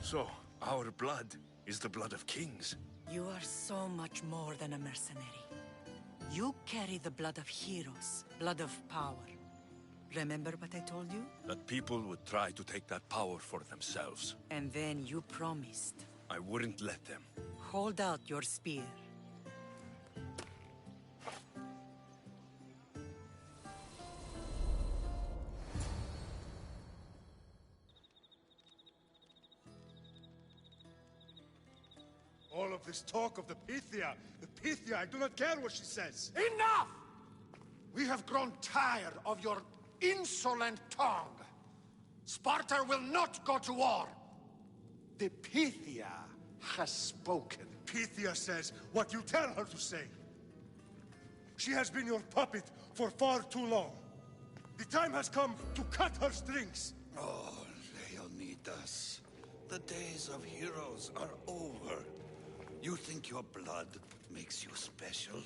So, our blood is the blood of kings. You are so much more than a mercenary. You carry the blood of heroes, blood of power. Remember what I told you? That people would try to take that power for themselves. And then you promised. I wouldn't let them. Hold out your spear. All of this talk of the Pythia, I do not care what she says. Enough! We have grown tired of your insolent tongue. Sparta will not go to war. The Pythia has spoken. Pythia says what you tell her to say. She has been your puppet for far too long. The time has come to cut her strings. Oh, Leonidas. The days of heroes are over. You think your blood makes you special?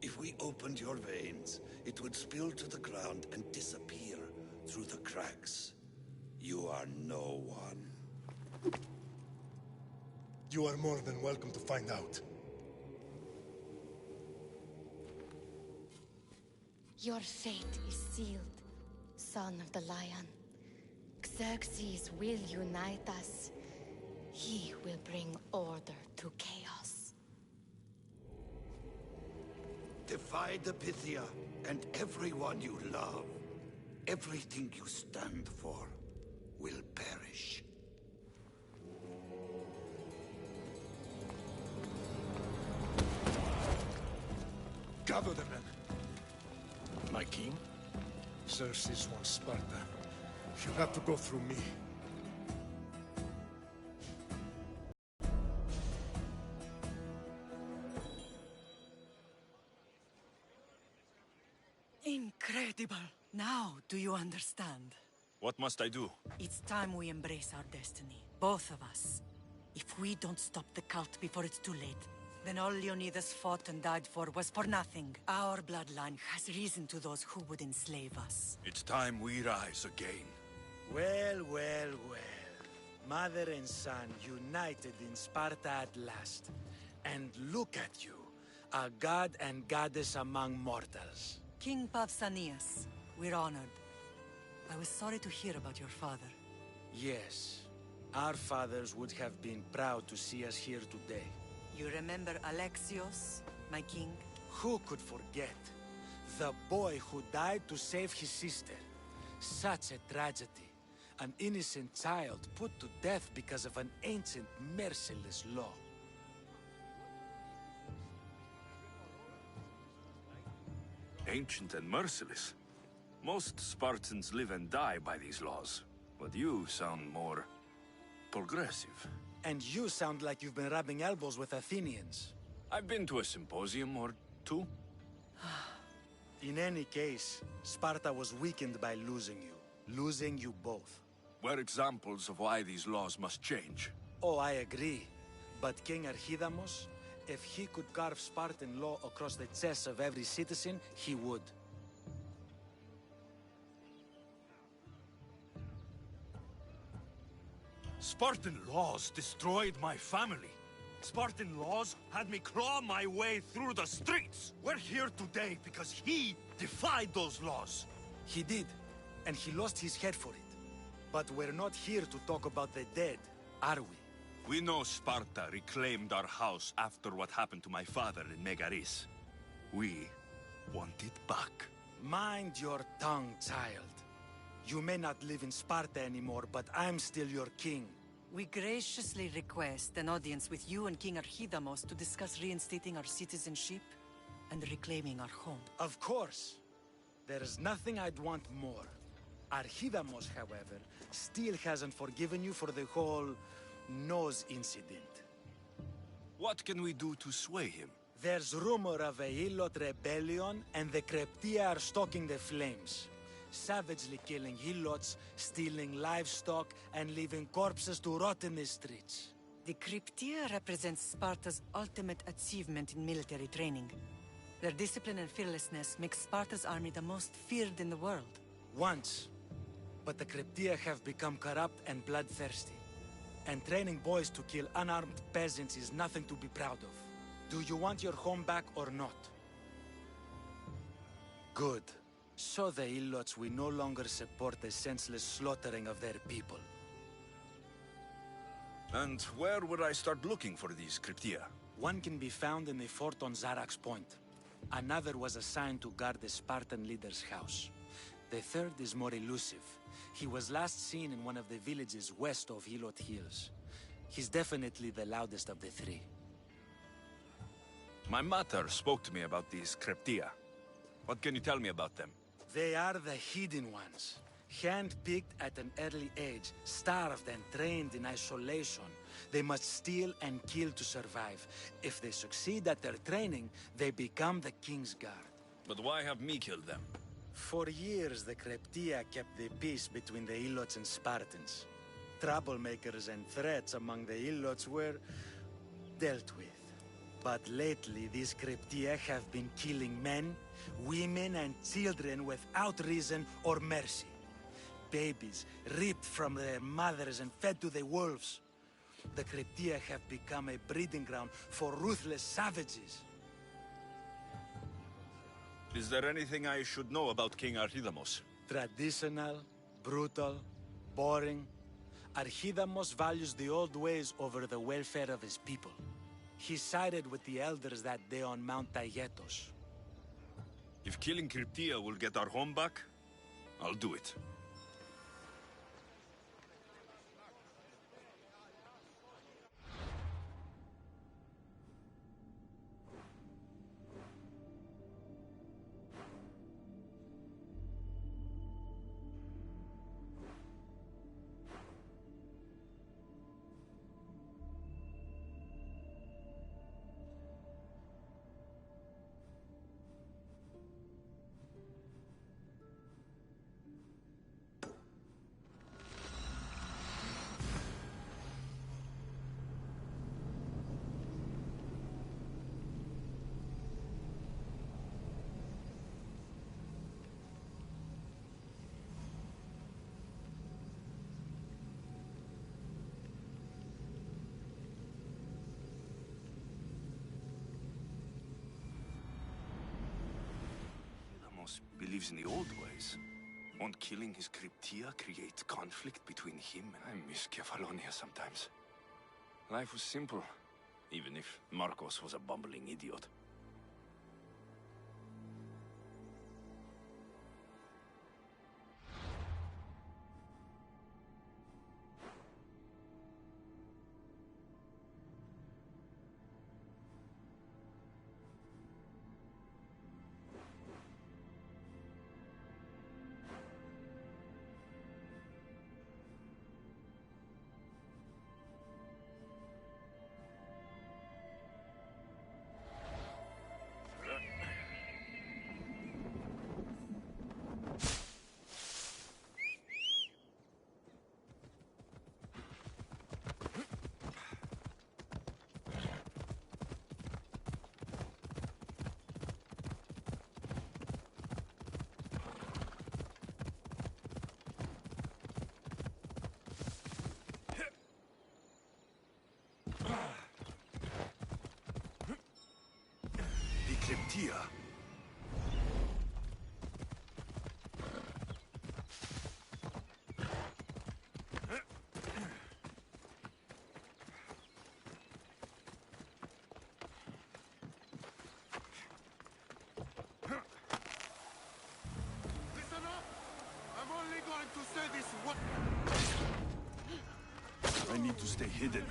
If we opened your veins, it would spill to the ground and disappear through the cracks. You are no one. You are more than welcome to find out. Your fate is sealed, son of the lion. Xerxes will unite us. He will bring order to chaos. Defy the Pythia and everyone you love. Everything you stand for will perish. Gather the men. My king? Xerxes wants Sparta. She'll have to go through me. Incredible! Now, do you understand? What must I do? It's time we embrace our destiny. Both of us. If we don't stop the cult before it's too late, then all Leonidas fought and died for was for nothing. Our bloodline has risen to those who would enslave us. It's time we rise again. Well, well, well. Mother and son united in Sparta at last. And look at you, a god and goddess among mortals. King Pausanias, we're honored. I was sorry to hear about your father. Yes, our fathers would have been proud to see us here today. You remember Alexios, my king? Who could forget? The boy who died to save his sister. Such a tragedy. An innocent child put to death because of an ancient, merciless law. Ancient and merciless. Most Spartans live and die by these laws. But you sound more progressive. And you sound like you've been rubbing elbows with Athenians. I've been to a symposium or two. In any case, Sparta was weakened by losing you. Losing you both. We're examples of why these laws must change. Oh, I agree. But King Archidamos, if he could carve Spartan law across the chests of every citizen, he would. Spartan laws destroyed my family. Spartan laws had me claw my way through the streets. We're here today because he defied those laws. He did, and he lost his head for it. But we're not here to talk about the dead, are we? We know Sparta reclaimed our house after what happened to my father in Megaris. We want it back. Mind your tongue, child. You may not live in Sparta anymore, but I'm still your king. We graciously request an audience with you and King Archidamos to discuss reinstating our citizenship and reclaiming our home. Of course. There is nothing I'd want more. Archidamos, however, still hasn't forgiven you for the whole nose incident. What can we do to sway him? There's rumor of a Hilot rebellion, and the Kreptia are stalking the flames. Savagely killing Hilots, stealing livestock, and leaving corpses to rot in the streets. The Cryptia represents Sparta's ultimate achievement in military training. Their discipline and fearlessness make Sparta's army the most feared in the world. Once. But the Cryptia have become corrupt and bloodthirsty. And training boys to kill unarmed peasants is nothing to be proud of. Do you want your home back or not? Good. So the Ilots will no longer support the senseless slaughtering of their people. And where would I start looking for these Cryptia? One can be found in the fort on Zarak's Point. Another was assigned to guard the Spartan leader's house. The third is more elusive. He was last seen in one of the villages west of Hilot Hills. He's definitely the loudest of the three. My mother spoke to me about these Cryptia. What can you tell me about them? They are the hidden ones. Hand-picked at an early age, starved and trained in isolation. They must steal and kill to survive. If they succeed at their training, they become the King's Guard. But why have me killed them? For years, the Cryptia kept the peace between the Ilots and Spartans. Troublemakers and threats among the Ilots were dealt with. But lately, these Cryptia have been killing men, women, and children without reason or mercy. Babies ripped from their mothers and fed to the wolves. The Cryptia have become a breeding ground for ruthless savages. Is there anything I should know about King Archidamos? Traditional, brutal, boring. Archidamos values the old ways over the welfare of his people. He sided with the elders that day on Mount Taygetos. If killing Cryptia will get our home back, I'll do it. Believes in the old ways. Won't killing his Cryptia create conflict between him and... I miss Kefalonia sometimes. Life was simple, even if Marcos was a bumbling idiot. Pythia. Listen up! I'm only going to say this one. I need to stay hidden.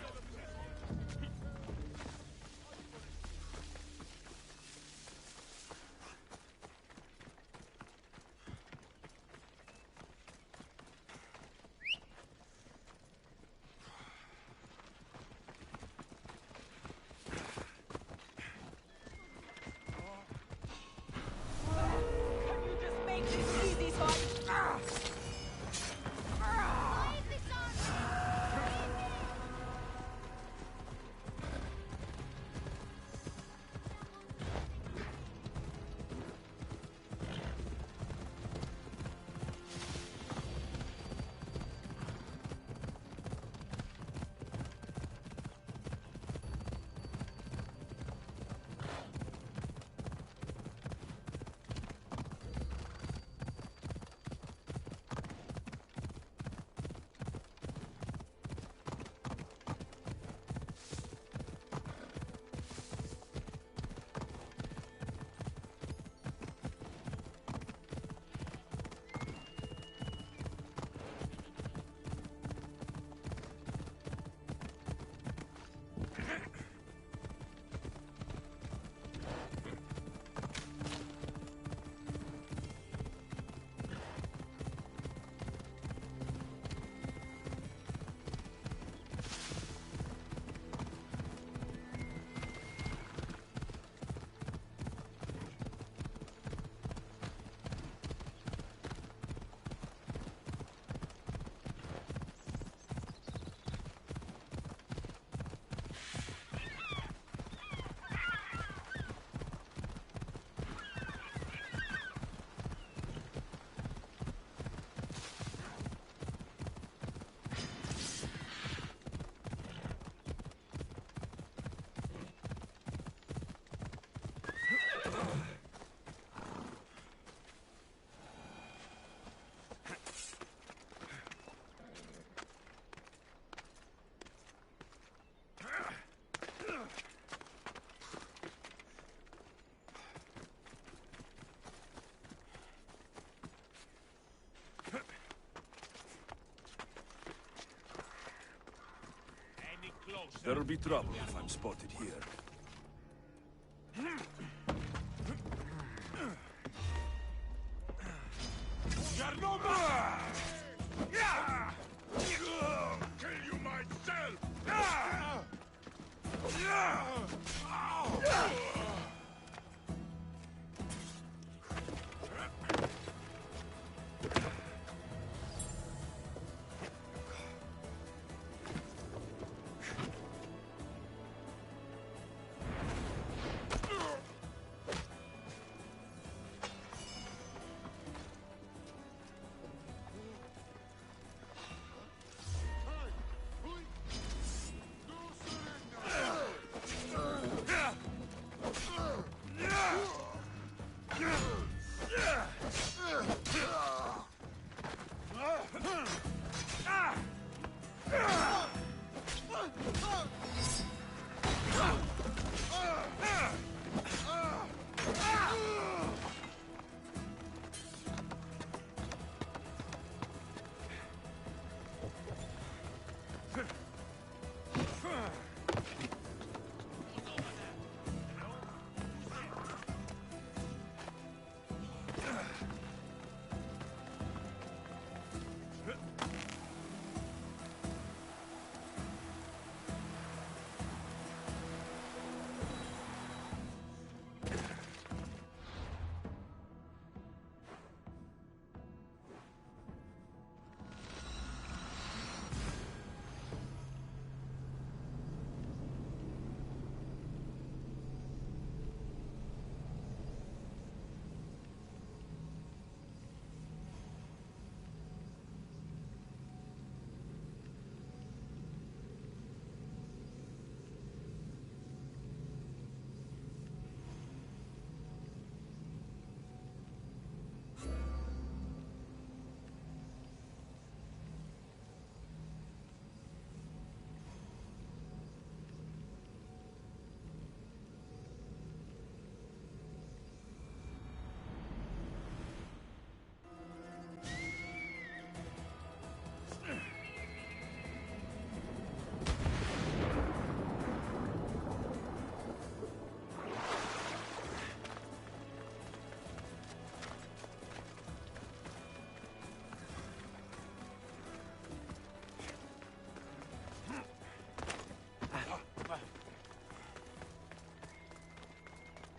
There'll be trouble if I'm spotted here. You're no more! Yeah! Kill you myself!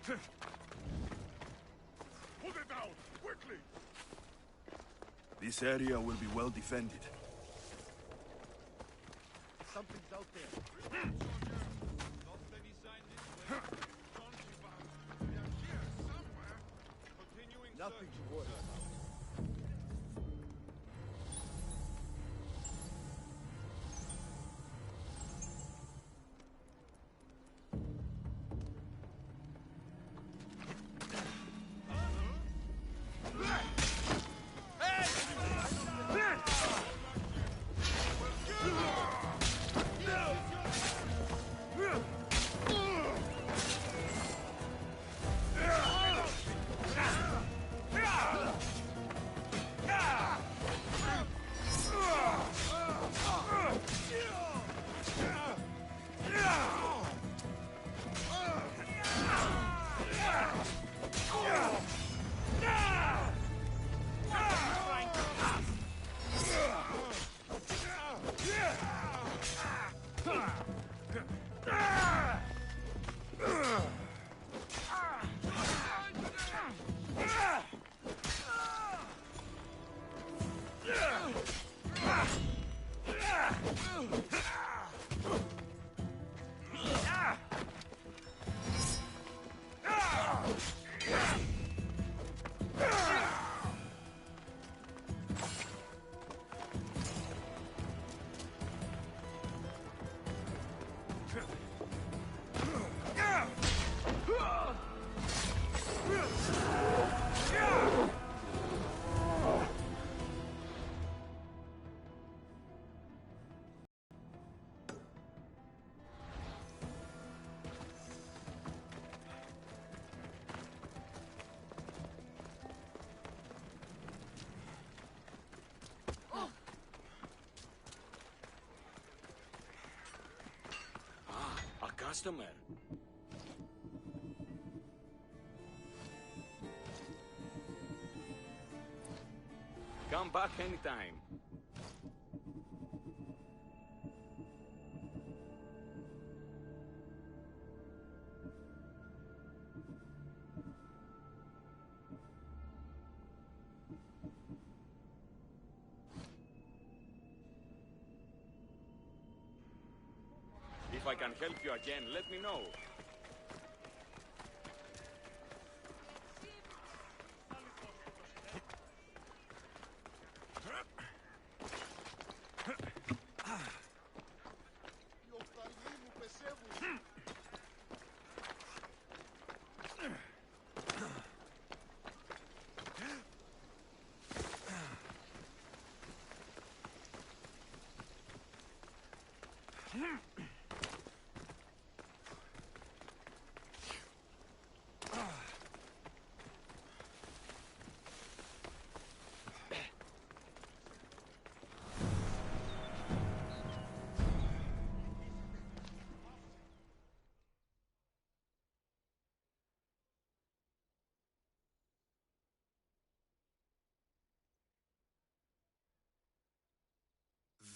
Put it down, quickly! This area will be well defended. Something's out there. Nothing to worry about. Customer. Come back anytime. If I can help you again, let me know.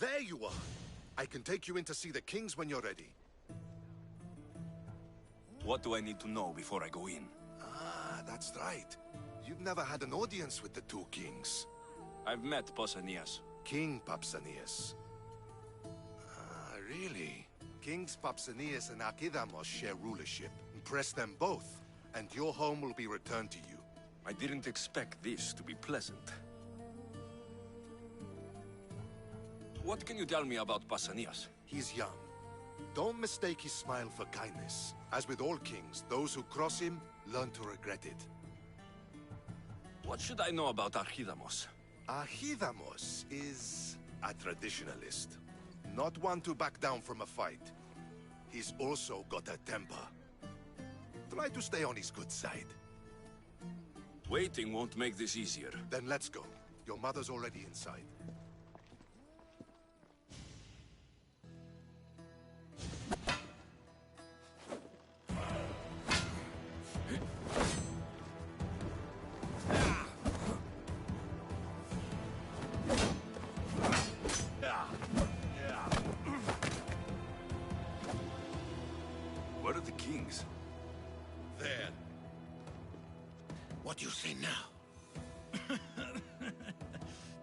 There you are! I can take you in to see the kings when you're ready. What do I need to know before I go in? Ah, that's right. You've never had an audience with the two kings. I've met Pausanias. King Pausanias. Ah, really? Kings Pausanias and Archidamos share rulership. Impress them both, and your home will be returned to you. I didn't expect this to be pleasant. What can you tell me about Pausanias? He's young. Don't mistake his smile for kindness. As with all kings, those who cross him learn to regret it. What should I know about Archidamos? Archidamos is a traditionalist. Not one to back down from a fight. He's also got a temper. Try to stay on his good side. Waiting won't make this easier. Then let's go. Your mother's already inside. Where are the kings? There, What you say now?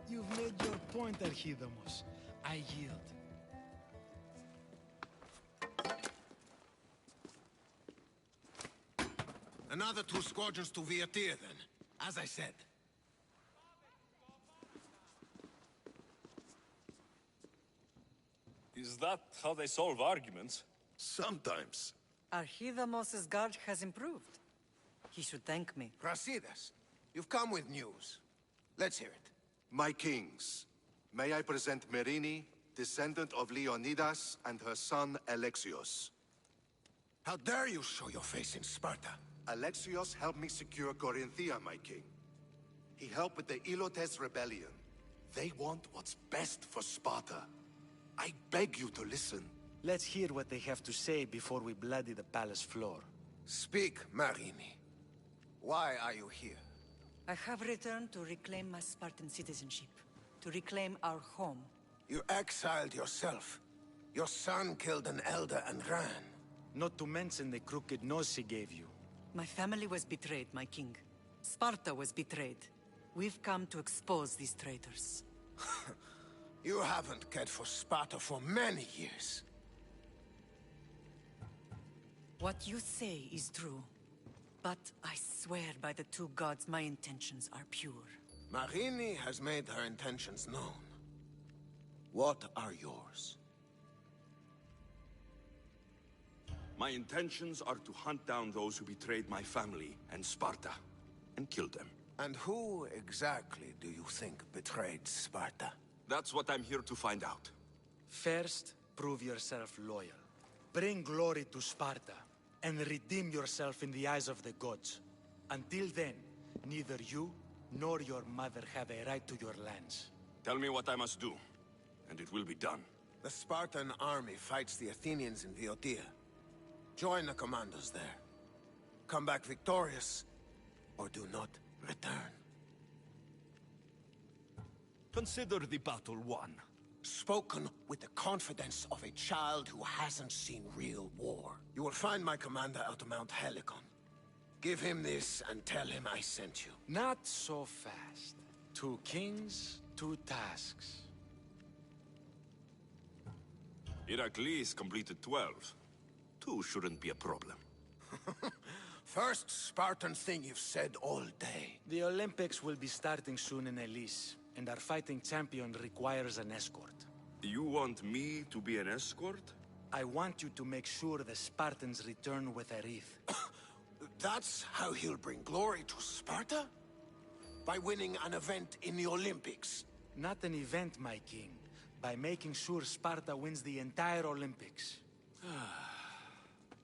You've made your point, Archidamos. I yield. Another 2 squadrons to Viatir, then. As I said. Is that how they solve arguments? Sometimes. Archidamos' guard has improved. He should thank me. Brasidas, you've come with news. Let's hear it. My kings, may I present Merini, descendant of Leonidas, and her son Alexios. How dare you show your face in Sparta? Alexios helped me secure Corinthia, my king. He helped with the Ilotes rebellion. They want what's best for Sparta. I beg you to listen. Let's hear what they have to say before we bloody the palace floor. Speak, Marini. Why are you here? I have returned to reclaim my Spartan citizenship, to reclaim our home. You exiled yourself. Your son killed an elder and ran. Not to mention the crooked nose he gave you. My family was betrayed, my king. Sparta was betrayed. We've come to expose these traitors. You haven't cared for Sparta for many years. What you say is true. But I swear by the 2 gods my intentions are pure. Marini has made her intentions known. What are yours? My intentions are to hunt down those who betrayed my family and Sparta, and kill them. And who exactly do you think betrayed Sparta? That's what I'm here to find out. First, prove yourself loyal. Bring glory to Sparta, and redeem yourself in the eyes of the gods. Until then, neither you nor your mother have a right to your lands. Tell me what I must do, and it will be done. The Spartan army fights the Athenians in Viotia. Join the commandos there. Come back victorious, or do not return. Consider the battle won. Spoken with the confidence of a child who hasn't seen real war. You will find my commander at Mount Helicon. Give him this and tell him I sent you. Not so fast. 2 kings, 2 tasks. Heracles completed 12. 2 shouldn't be a problem. First Spartan thing you've said all day. The Olympics will be starting soon in Elise, and our fighting champion requires an escort. You want me to be an escort? I want you to make sure the Spartans return with a wreath. That's how he'll bring glory to Sparta? By winning an event in the Olympics? Not an event, my king. By making sure Sparta wins the entire Olympics.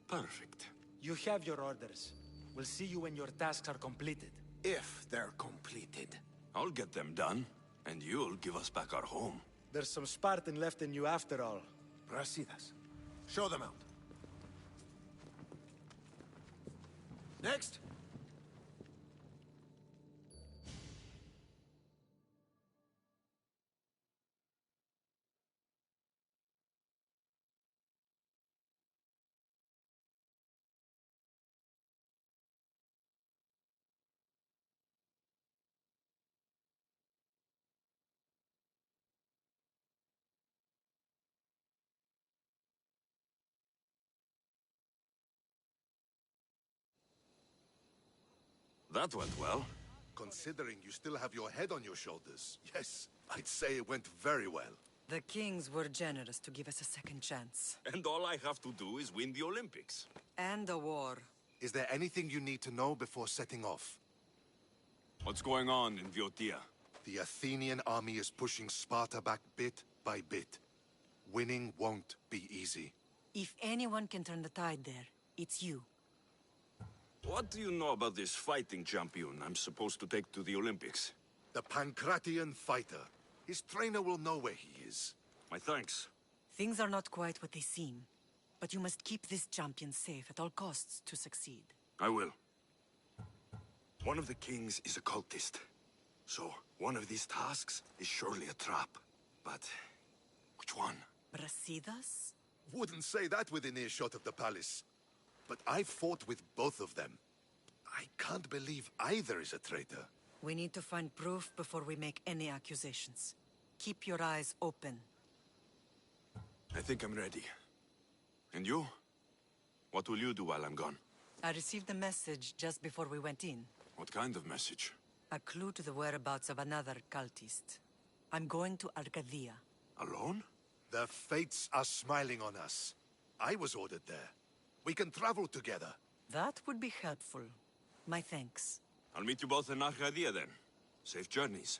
Perfect. You have your orders. We'll see you when your tasks are completed. If they're completed. I'll get them done, and you'll give us back our home. There's some Spartan left in you after all. Brasidas, show them out. Next. That went well. Considering you still have your head on your shoulders, yes, I'd say it went very well. The kings were generous to give us a second chance. And all I have to do is win the Olympics. And a war. Is there anything you need to know before setting off? What's going on in Viotia? The Athenian army is pushing Sparta back bit by bit. Winning won't be easy. If anyone can turn the tide there, it's you. What do you know about this fighting champion I'm supposed to take to the Olympics? The Pancratian fighter. His trainer will know where he is. My thanks. Things are not quite what they seem. But you must keep this champion safe at all costs to succeed. I will. One of the kings is a cultist. So, one of these tasks is surely a trap. But, which one? Brasidas? Wouldn't say that within earshot of the palace. But I've fought with both of them. I I can't believe either is a traitor. We need to find proof before we make any accusations. Keep your eyes open. I think I'm ready. And you? What will you do while I'm gone? I received a message just before we went in. What kind of message? A clue to the whereabouts of another cultist. I'm going to Arcadia. Alone? The fates are smiling on us. I was ordered there. We can travel together. That would be helpful. My thanks. I'll meet you both in Arcadia then. Safe journeys.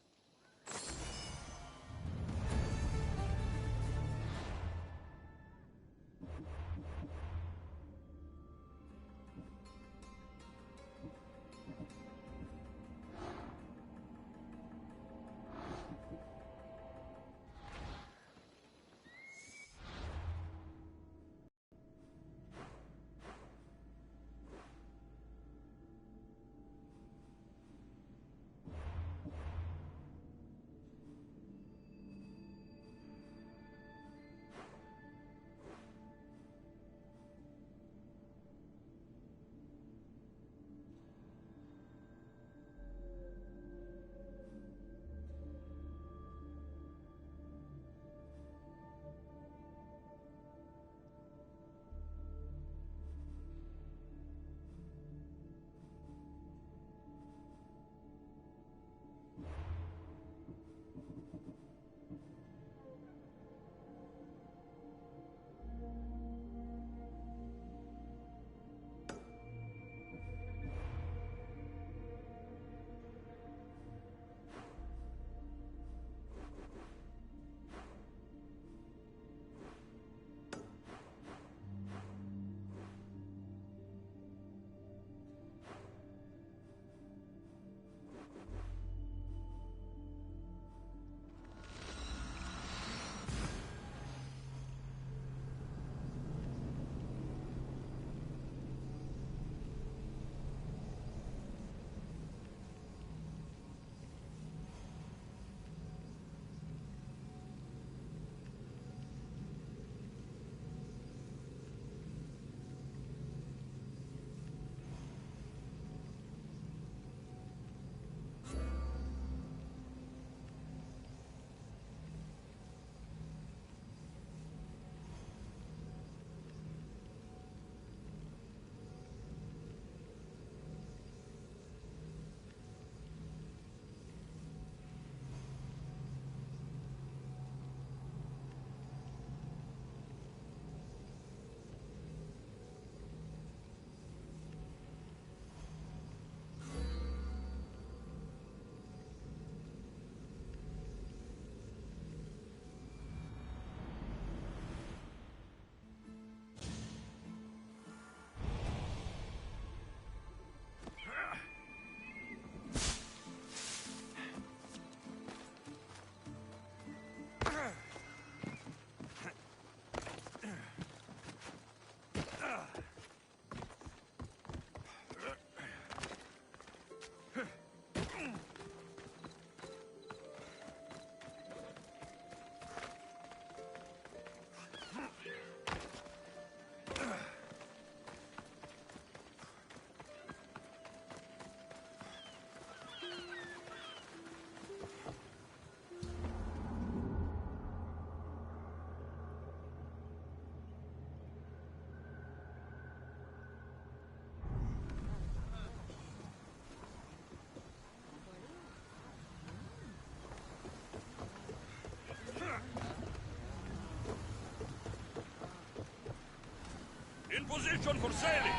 In position for sailing!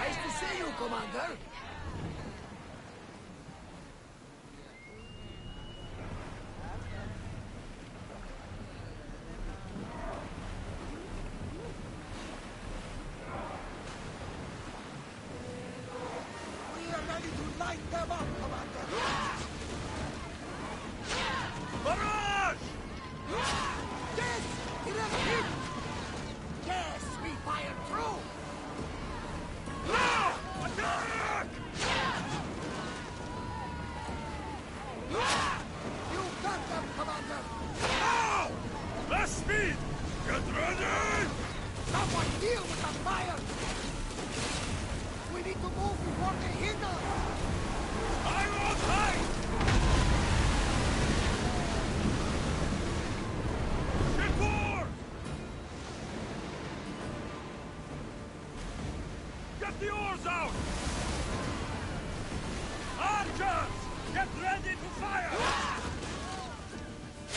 Nice to see you, Commander. We are ready to light them up, Commander. Barrage! Yes! It has hit! Yes, we fired through! Now! Attack! You got them, Commander! Now! Less speed! Get ready! Someone deal with the fire! We need to move before for the hinder! I won't hide! Get more! Get the oars out! Archers! Get ready to fire!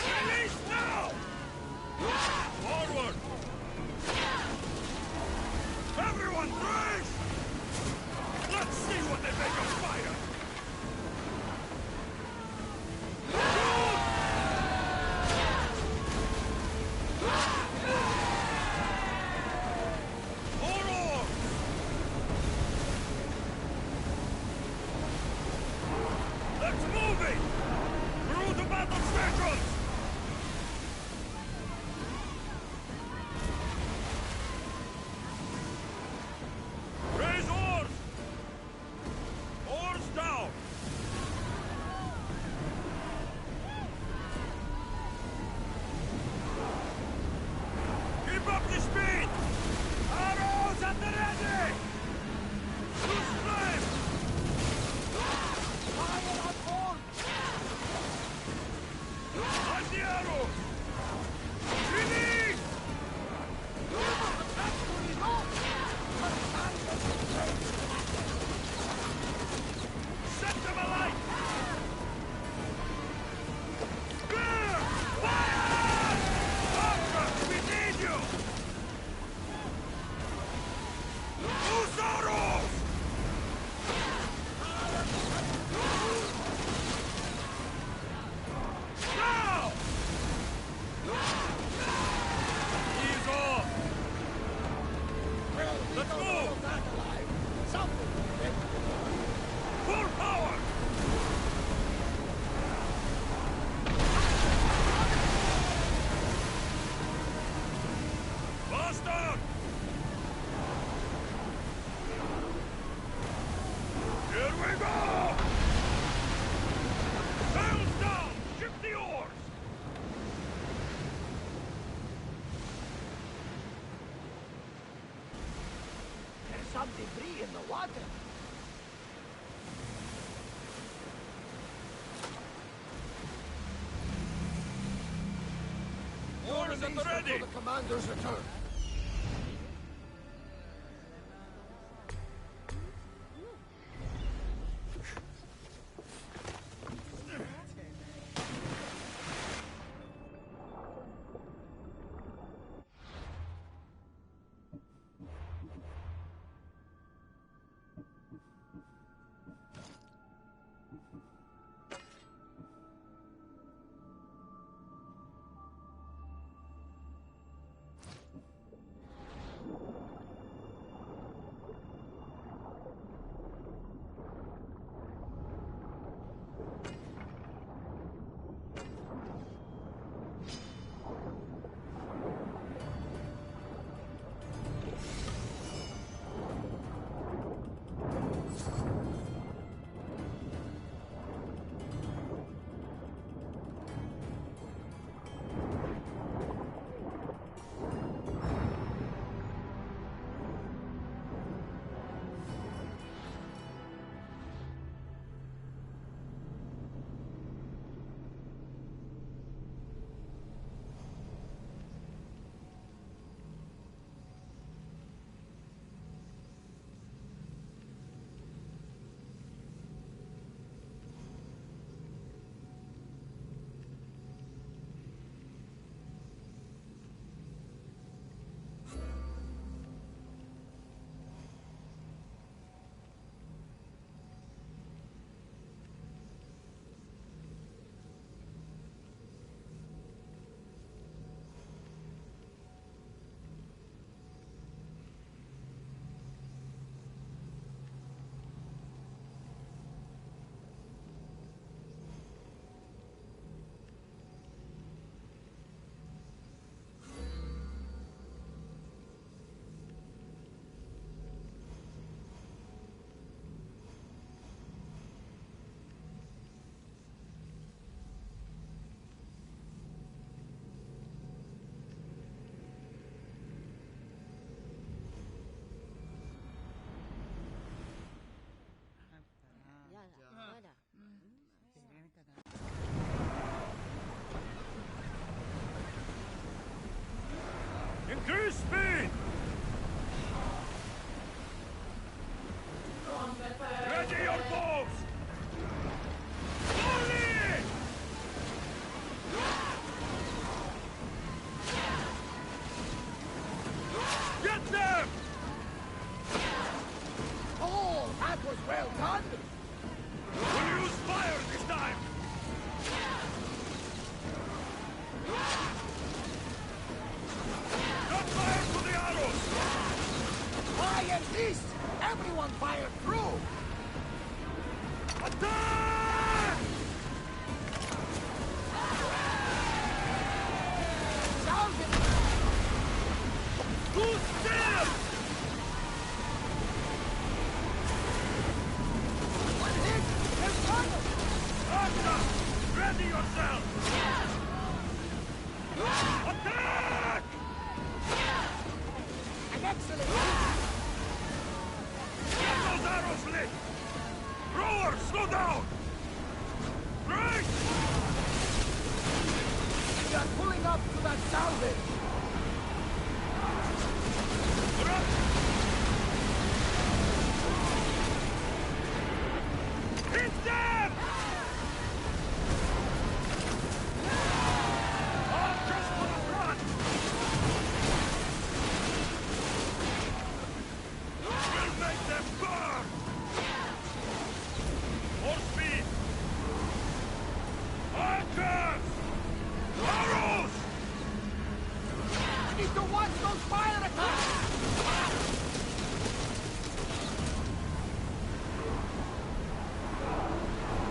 Release now! Forward! Everyone brace! Let's see what they make of fire! More oars! Let's move it! Through the battle stations! Raise oars! Oars down! Keep up the speed! Arrows at the ready! Use flame! Fire on board! Light the arrows! Release! Set them alight! Spear! Fire! Archers, we need you! Use arrows! Now! Ease off! Let's move! Full power! Faster! Here we go! Sails down! Shift the oars! There's some debris in the water. Oars at the ready! The commander's return. Well done! We'll use fire this time! Not fire to the arrows! Fire this! Everyone fire through! Attack! Salve! Good still! One hit! There's fire! Arta! Ready yourself! Attack! An excellent Get those arrows lit! Thrower, slow down! Right! We are pulling up to that salvage! Hit them! Archers to the front! We'll make them burn! More speed! Archers! Arrows! We need to watch those fire attacks!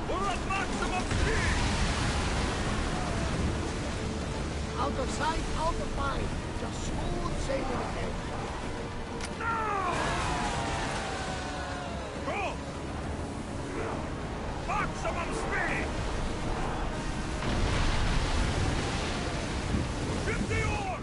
We're at maximum speed! Out of sight, out of mind. Just smooth sailing ahead. Go! Maximum speed! Hit the oar!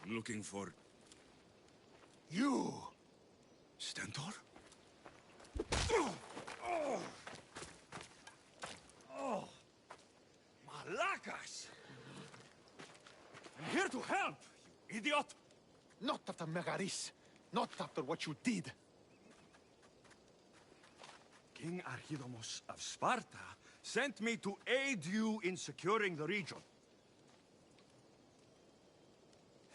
Looking for... You! Stentor? Oh! Malacas! I'm here to help, you idiot! Not after Megaris. Not after what you did. King Archidamos of Sparta sent me to aid you in securing the region.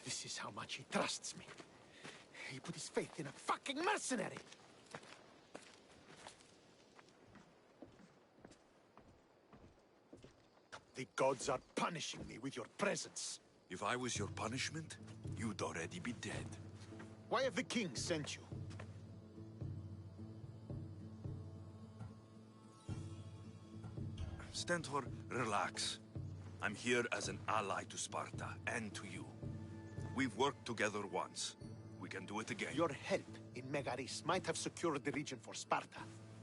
This is how much he trusts me. He put his faith in a fucking mercenary! The gods are punishing me with your presence. If I was your punishment, you'd already be dead. Why have the king sent you? Stentor, relax. I'm here as an ally to Sparta, and to you. We've worked together once. We can do it again. Your help in Megaris might have secured the region for Sparta,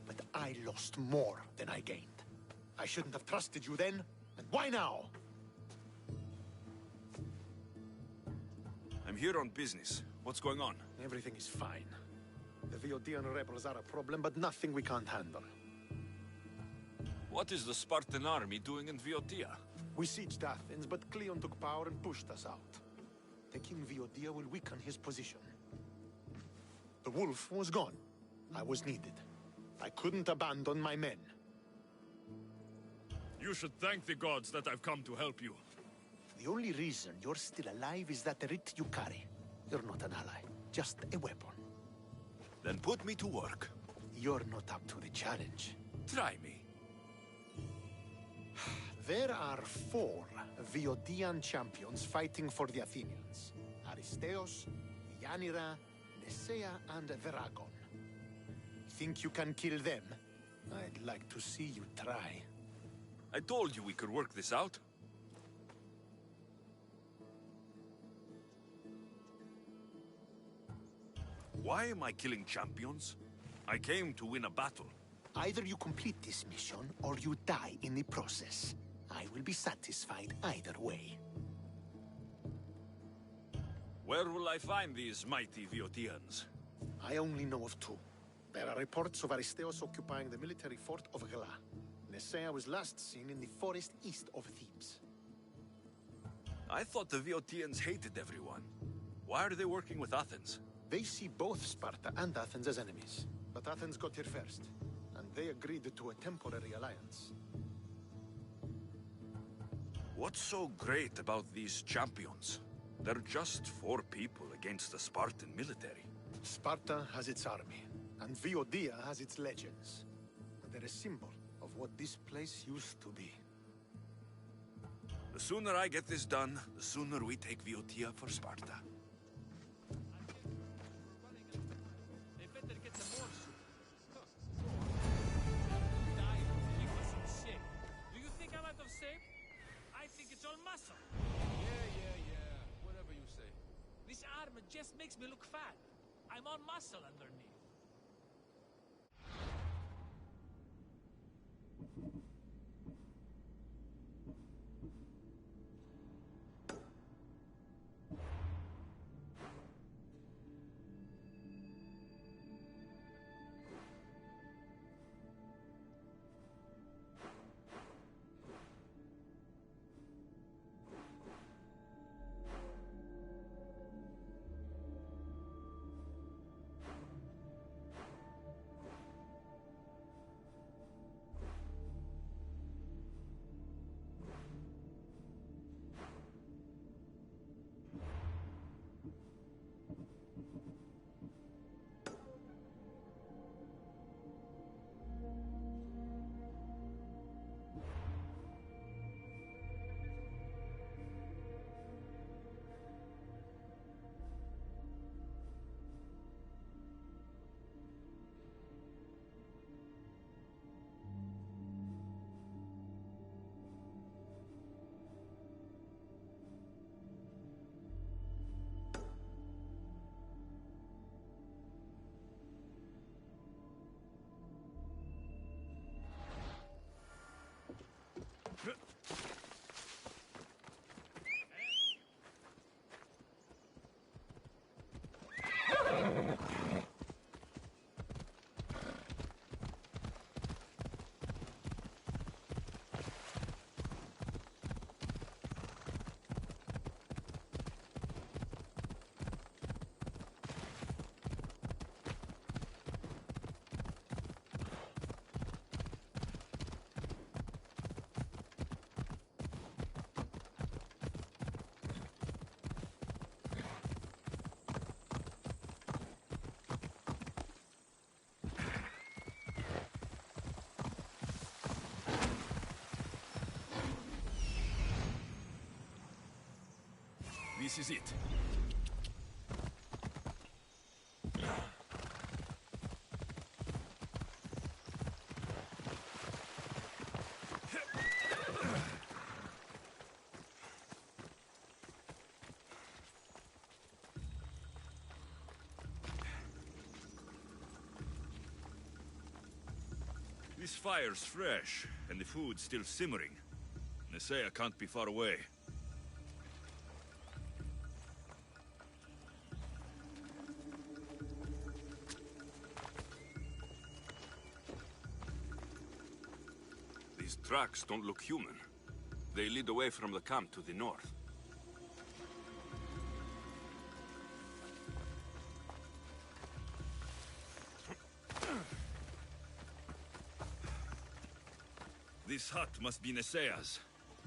but I lost more than I gained. I shouldn't have trusted you then, and why now? I'm here on business. What's going on? Everything is fine. The Viodian rebels are a problem, but nothing we can't handle. What is the Spartan army doing in Viotia? We sieged Athens, but Cleon took power and pushed us out. Taking Viotia will weaken his position. The wolf was gone. I was needed. I couldn't abandon my men. You should thank the gods that I've come to help you. The only reason you're still alive is that writ you carry. You're not an ally, just a weapon. Then put me to work. You're not up to the challenge. Try me. There are 4 Viodian champions fighting for the Athenians. Aristeos, Yanira, Nesea, and Veragon. Think you can kill them? I'd like to see you try. I told you we could work this out. Why am I killing champions? I came to win a battle. Either you complete this mission, or you die in the process. I will be satisfied either way. Where will I find these mighty Viotians? I only know of 2. There are reports of Aristeos occupying the military fort of Gela. Nesea was last seen in the forest east of Thebes. I thought the Viotians hated everyone. Why are they working with Athens? They see both Sparta and Athens as enemies. But Athens got here first, and they agreed to a temporary alliance. What's so great about these champions? They're just 4 people against the Spartan military. Sparta has its army, and Viotia has its legends. They're a symbol of what this place used to be. The sooner I get this done, the sooner we take Viotia for Sparta. They better get some more soup. Do you think I'm out of shape? I think it's all muscle. Yeah. Whatever you say. This armor just makes me look fat. I'm all muscle underneath. this is it. This fire's fresh, and the food's still simmering. Nesea can't be far away. These tracks don't look human. They lead away from the camp to the north. This hut must be Nesea's.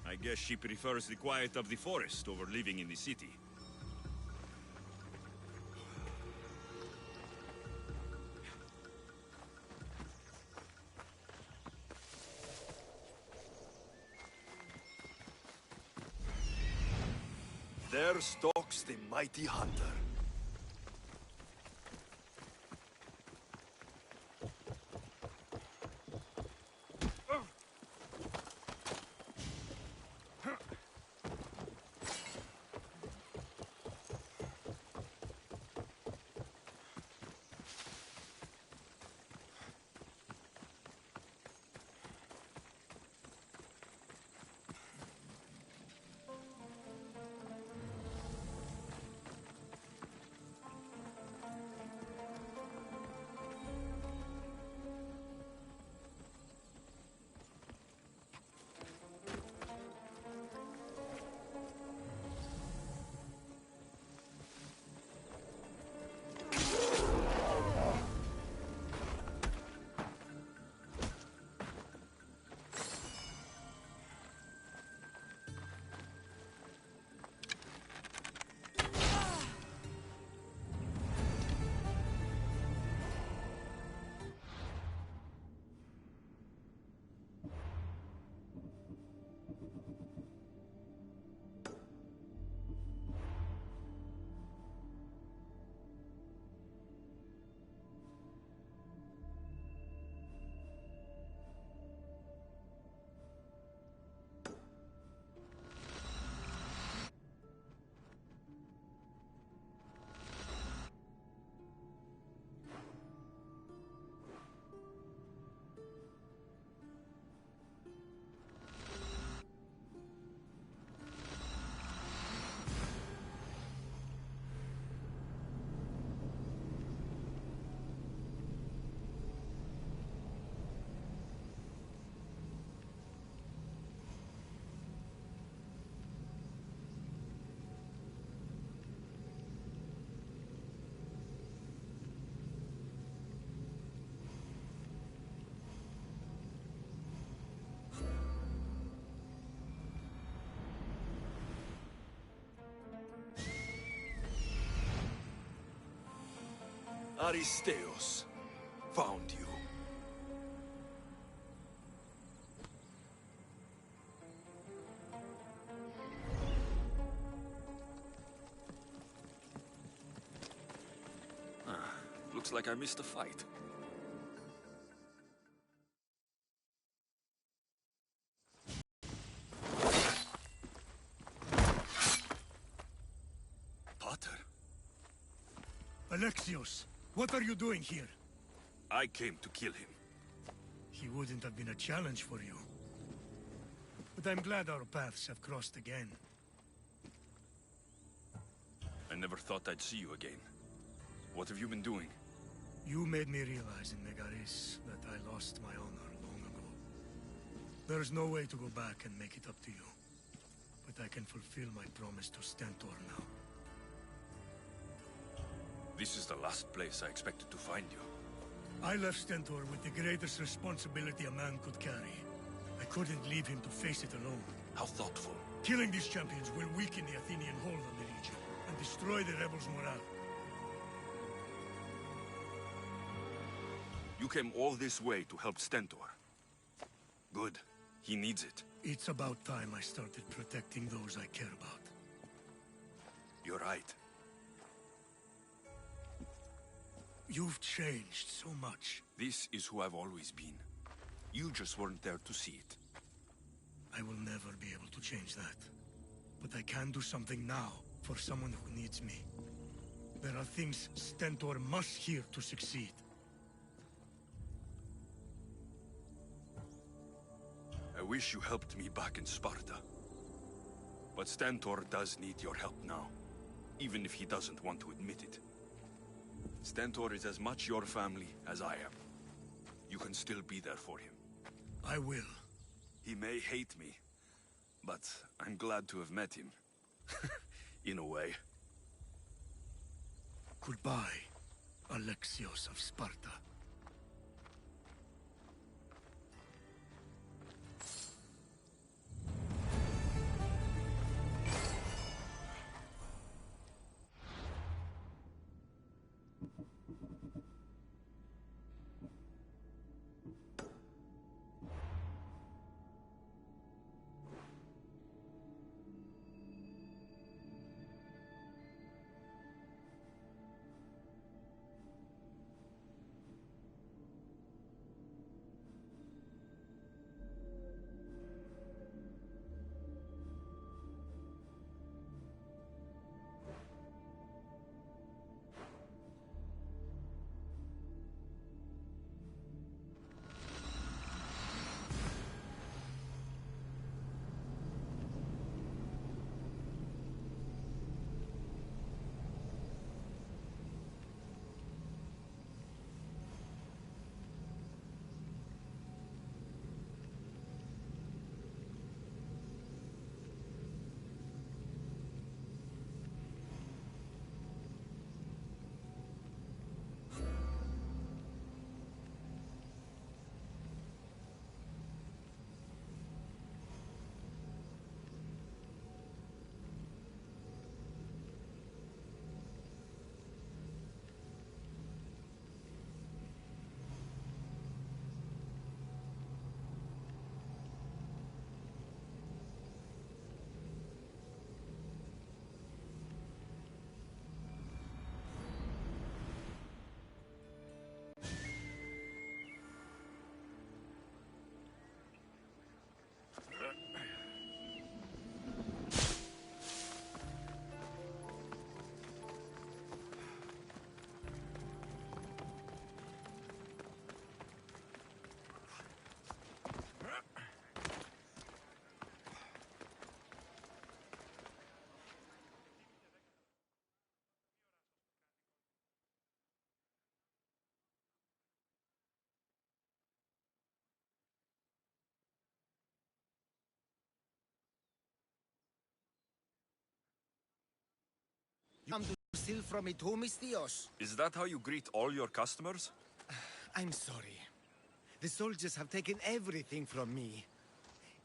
I guess she prefers the quiet of the forest over living in the city. There stalks the mighty hunter. Aristeos found you. Looks like I missed a fight. Potter? Alexios, what are you doing here? I came to kill him. He wouldn't have been a challenge for you. But I'm glad our paths have crossed again. I never thought I'd see you again. What have you been doing? You made me realize in Megaris that I lost my honor long ago. There's no way to go back and make it up to you. But I can fulfill my promise to Stentor now. This is the last place I expected to find you. I left Stentor with the greatest responsibility a man could carry. I couldn't leave him to face it alone. How thoughtful. Killing these champions will weaken the Athenian hold on the region and destroy the rebels' morale. You came all this way to help Stentor. Good. He needs it. It's about time I started protecting those I care about. You're right. You've changed so much. This is who I've always been. You just weren't there to see it. I will never be able to change that. But I can do something now for someone who needs me. There are things Stentor must hear to succeed. I wish you helped me back in Sparta. But Stentor does need your help now, even if he doesn't want to admit it. Stentor is as much your family as I am. You can still be there for him. I will. He may hate me, but I'm glad to have met him. In a way. Goodbye, Alexios of Sparta. You come to steal from me too, Mistios? Is that how you greet all your customers? I'm sorry. The soldiers have taken everything from me.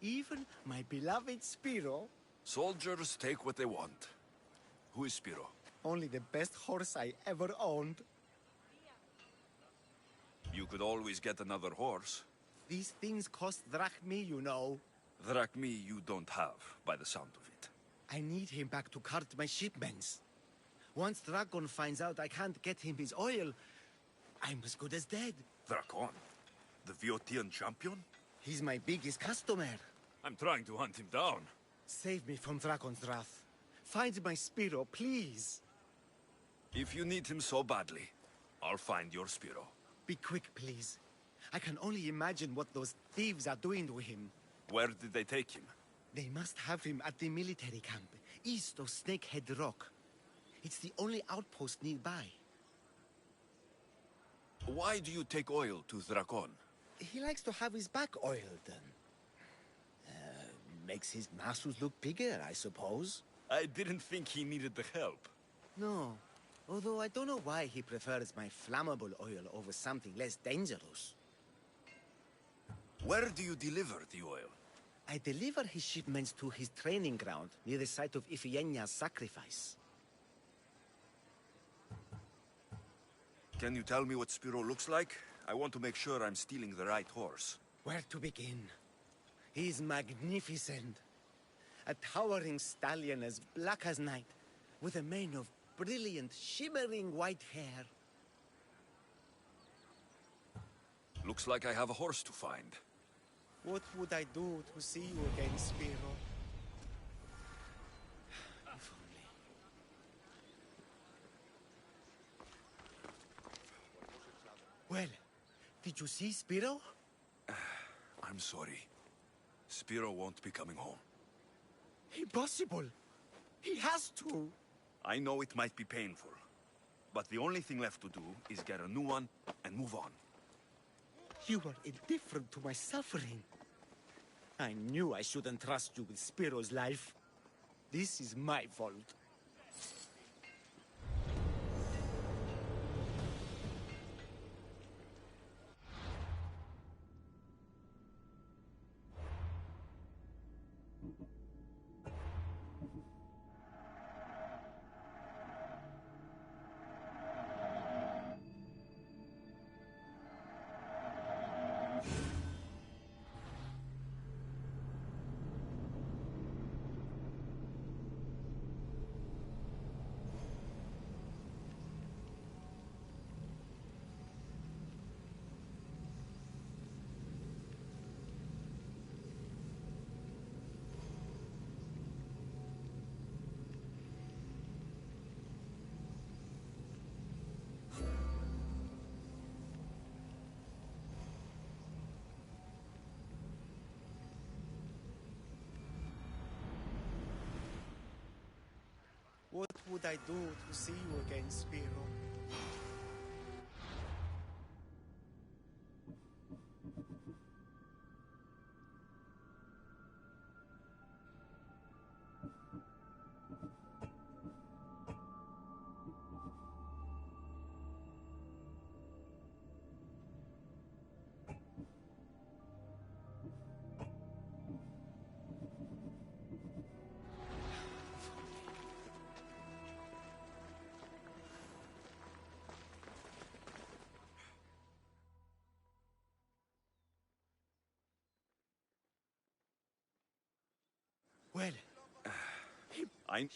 Even my beloved Spiro. Soldiers take what they want. Who is Spiro? Only the best horse I ever owned. You could always get another horse. These things cost drachmi, you know. Drachmi you don't have, by the sound of it. I need him back to cart my shipments. Once Dragon finds out I can't get him his oil, I'm as good as dead. Drakon? The Viotian champion? He's my biggest customer. I'm trying to hunt him down. Save me from Dragon's wrath. Find my Spiro, please. If you need him so badly, I'll find your Spiro. Be quick, please. I can only imagine what those thieves are doing to him. Where did they take him? They must have him at the military camp, east of Snakehead Rock. It's the only outpost nearby. Why do you take oil to Drakon? He likes to have his back oiled. Makes his muscles look bigger, I suppose. I didn't think he needed the help. No. Although I don't know why he prefers my flammable oil over something less dangerous. Where do you deliver the oil? I deliver his shipments to his training ground near the site of Iphigenia's sacrifice. Can you tell me what Spiro looks like? I want to make sure I'm stealing the right horse. Where to begin? He's magnificent. A towering stallion as black as night, with a mane of brilliant, shimmering white hair. Looks like I have a horse to find. What would I do to see you again, Spiro? If only. Well, did you see Spiro? I'm sorry. Spiro won't be coming home. Impossible. He has to. I know it might be painful, but the only thing left to do is get a new one and move on. You are indifferent to my suffering. I knew I shouldn't trust you with Spiro's life. This is my fault. What would I do to see you again, Spiro? Well, I'm...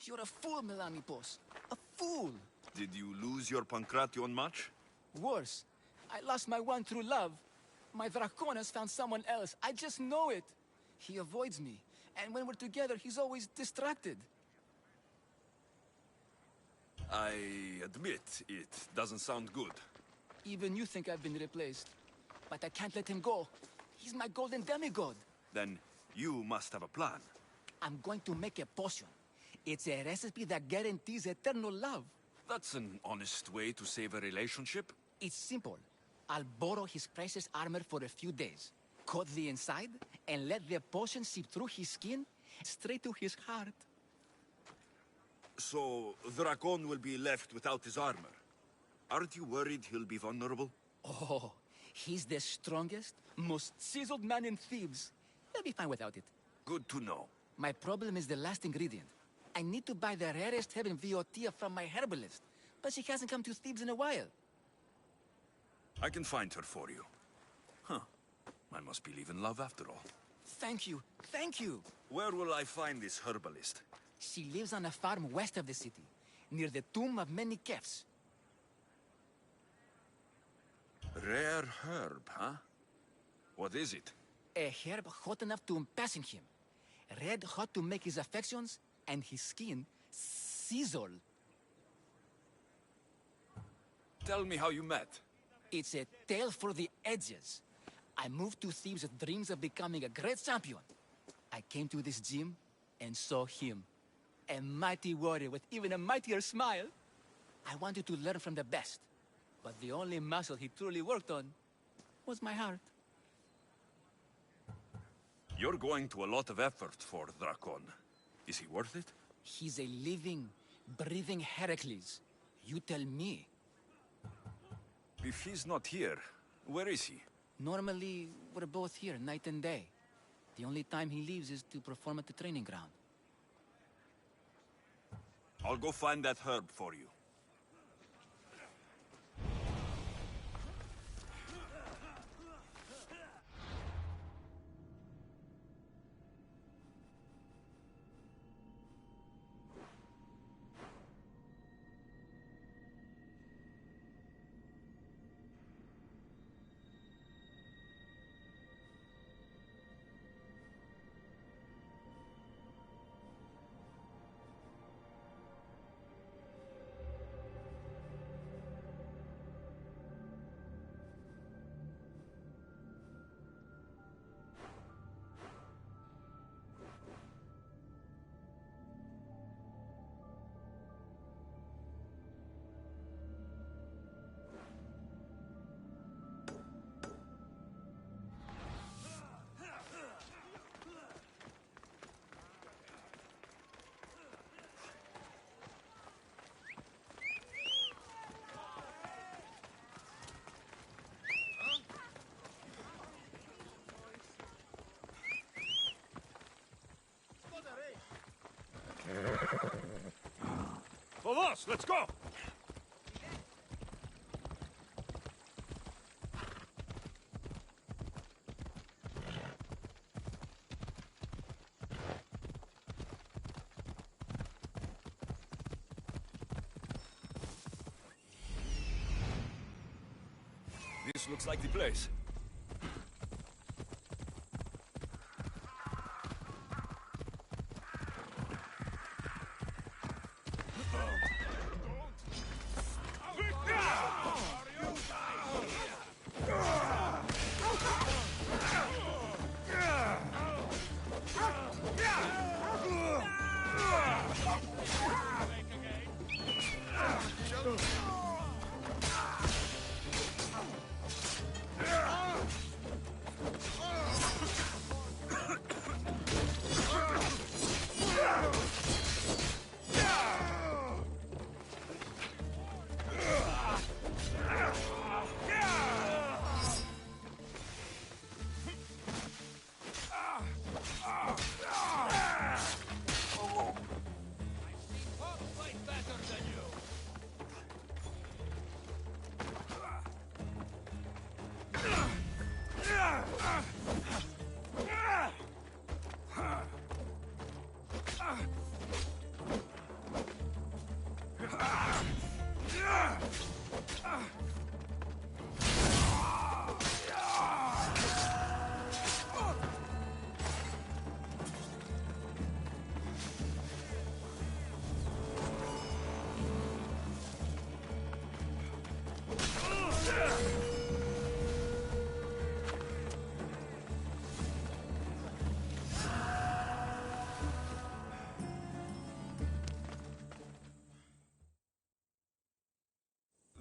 You're a fool, Melanipos. A fool! Did you lose your Pankration much? Worse, I lost my one true love. My Draconis found someone else. I just know it. He avoids me, and when we're together, he's always distracted. I admit, it doesn't sound good. Even you think I've been replaced. But I can't let him go. He's my golden demigod. Then you must have a plan. I'm going to make a potion. It's a recipe that guarantees eternal love. That's an honest way to save a relationship. It's simple. I'll borrow his precious armor for a few days, cut the inside, and let the potion seep through his skin straight to his heart. So, Dracon will be left without his armor. Aren't you worried he'll be vulnerable? Oh, he's the strongest, most chiseled man in Thebes. He'll be fine without it. Good to know. My problem is the last ingredient. I need to buy the rarest heaven Viotia from my herbalist, but she hasn't come to Thebes in a while. I can find her for you. Huh. I must believe in love after all. Thank you. Thank you. Where will I find this herbalist? She lives on a farm west of the city, near the tomb of many Kefs. Rare herb, huh? What is it? A herb hot enough to impassion him. Red hot to make his affections and his skin sizzle. Tell me how you met. It's a tale for the edges. I moved to Thebes with dreams of becoming a great champion. I came to this gym and saw him. A mighty warrior with even a mightier smile. I wanted to learn from the best. But the only muscle he truly worked on was my heart. You're going to a lot of effort for Drakon. Is he worth it? He's a living, breathing Heracles. You tell me. If he's not here, where is he? Normally, we're both here night and day. The only time he leaves is to perform at the training ground. I'll go find that herb for you. Vamos, let's go! This looks like the place.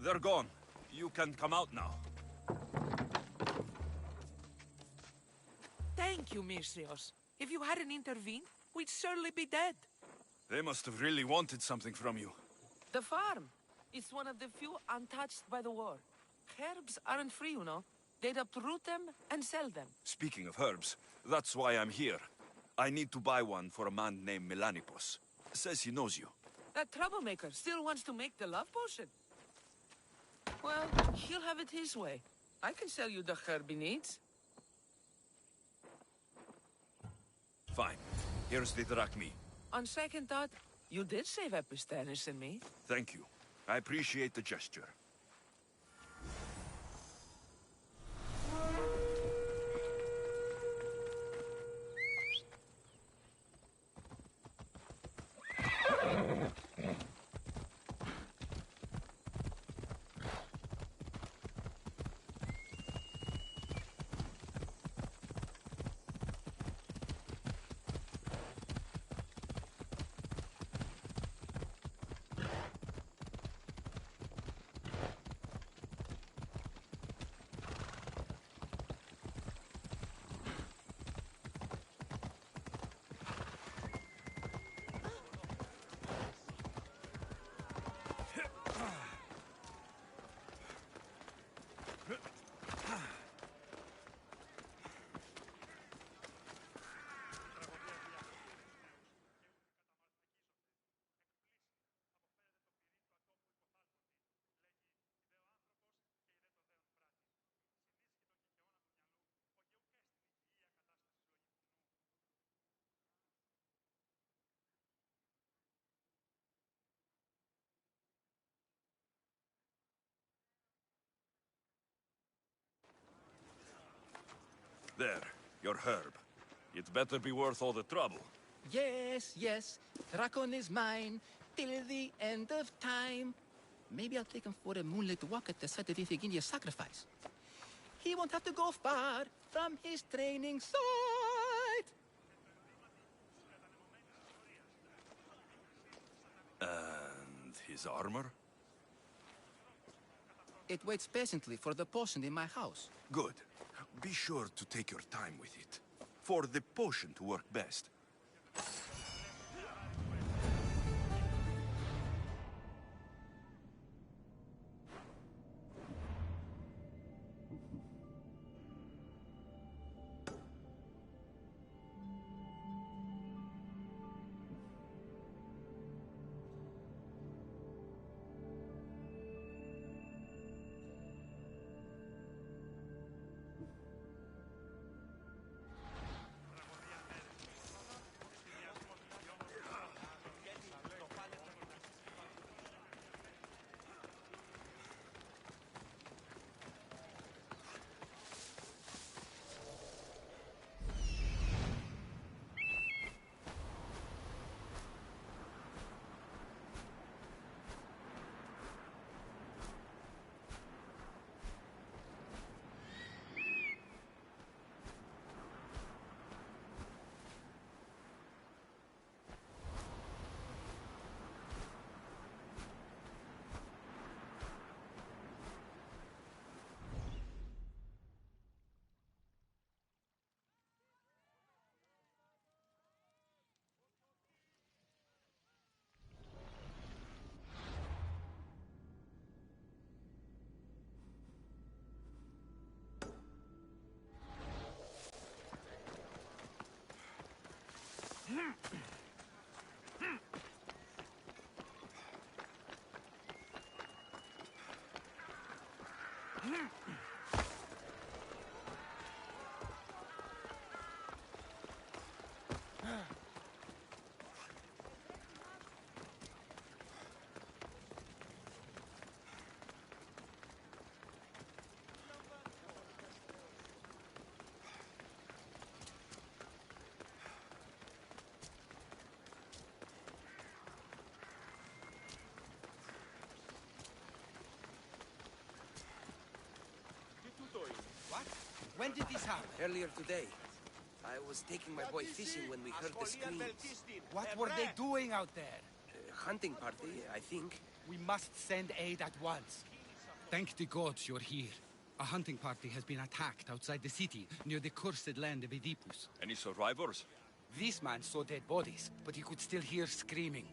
They're gone. You can come out now. Thank you, Misthios. If you hadn't intervened, we'd surely be dead. They must have really wanted something from you. The farm. It's one of the few untouched by the war. Herbs aren't free, you know. They'd uproot them and sell them. Speaking of herbs, that's why I'm here. I need to buy one for a man named Melanipos. Says he knows you. That troublemaker still wants to make the love potion. Well, he'll have it his way. I can sell you the herb he needs. Fine. Here's the drachmi. On second thought, you did save Epistenis and me. Thank you. I appreciate the gesture. There, your herb. It better be worth all the trouble. Yes, yes. Drakon is mine till the end of time. Maybe I'll take him for a moonlit walk at the site of Iphigenia's sacrifice. He won't have to go far from his training site. And his armor? It waits patiently for the potion in my house. Good. Be sure to take your time with it. For the potion to work best. What? When did this happen? Earlier today. I was taking my boy fishing when we heard the screams. What were they doing out there? A hunting party, I think. We must send aid at once. Thank the gods you're here. A hunting party has been attacked outside the city, near the cursed land of Oedipus. Any survivors? This man saw dead bodies, but he could still hear screaming.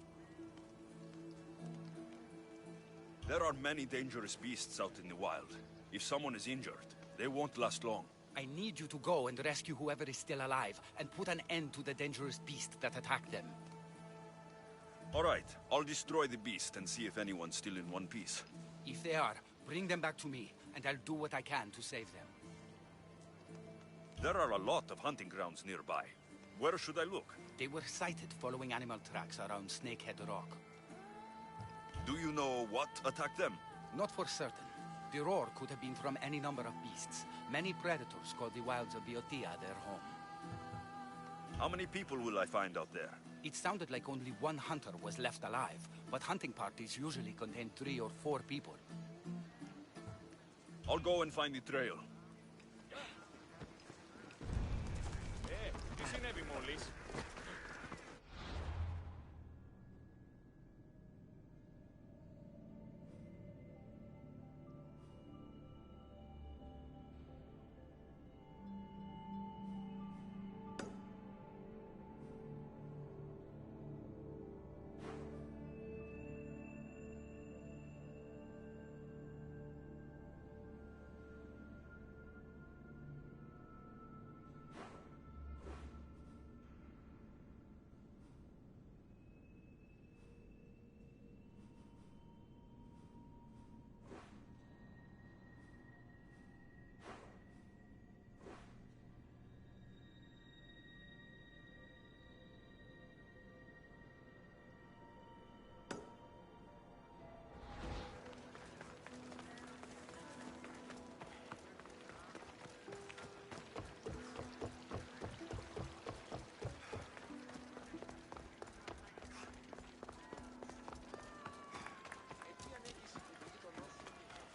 There are many dangerous beasts out in the wild. If someone is injured, they won't last long. I need you to go and rescue whoever is still alive, and put an end to the dangerous beast that attacked them. All right, I'll destroy the beast and see if anyone's still in one piece. If they are, bring them back to me, and I'll do what I can to save them. There are a lot of hunting grounds nearby. Where should I look? They were sighted following animal tracks around Snakehead Rock. Do you know what attacked them? Not for certain. The roar could have been from any number of beasts. Many predators call the wilds of Biotia their home. How many people will I find out there? It sounded like only one hunter was left alive, but hunting parties usually contain 3 or 4 people. I'll go and find the trail. Τι συνέβη μόλις?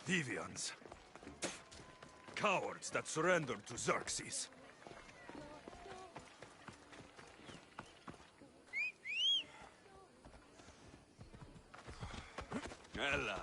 Deviants. Cowards that surrendered to Xerxes. Ella.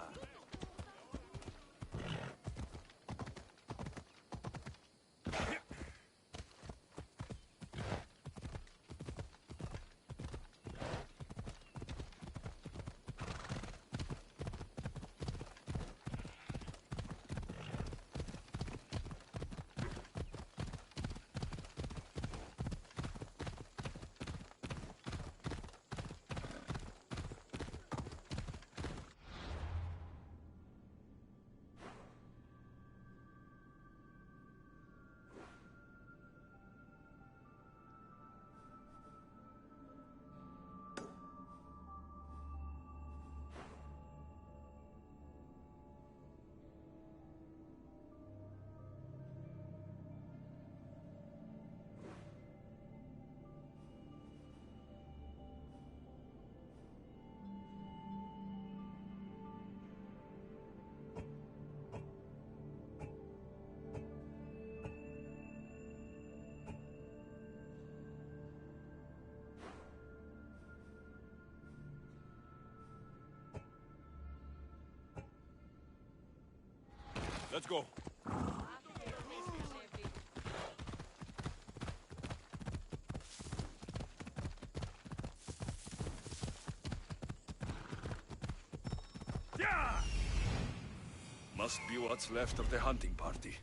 Let's go. Yeah! Must be what's left of the hunting party.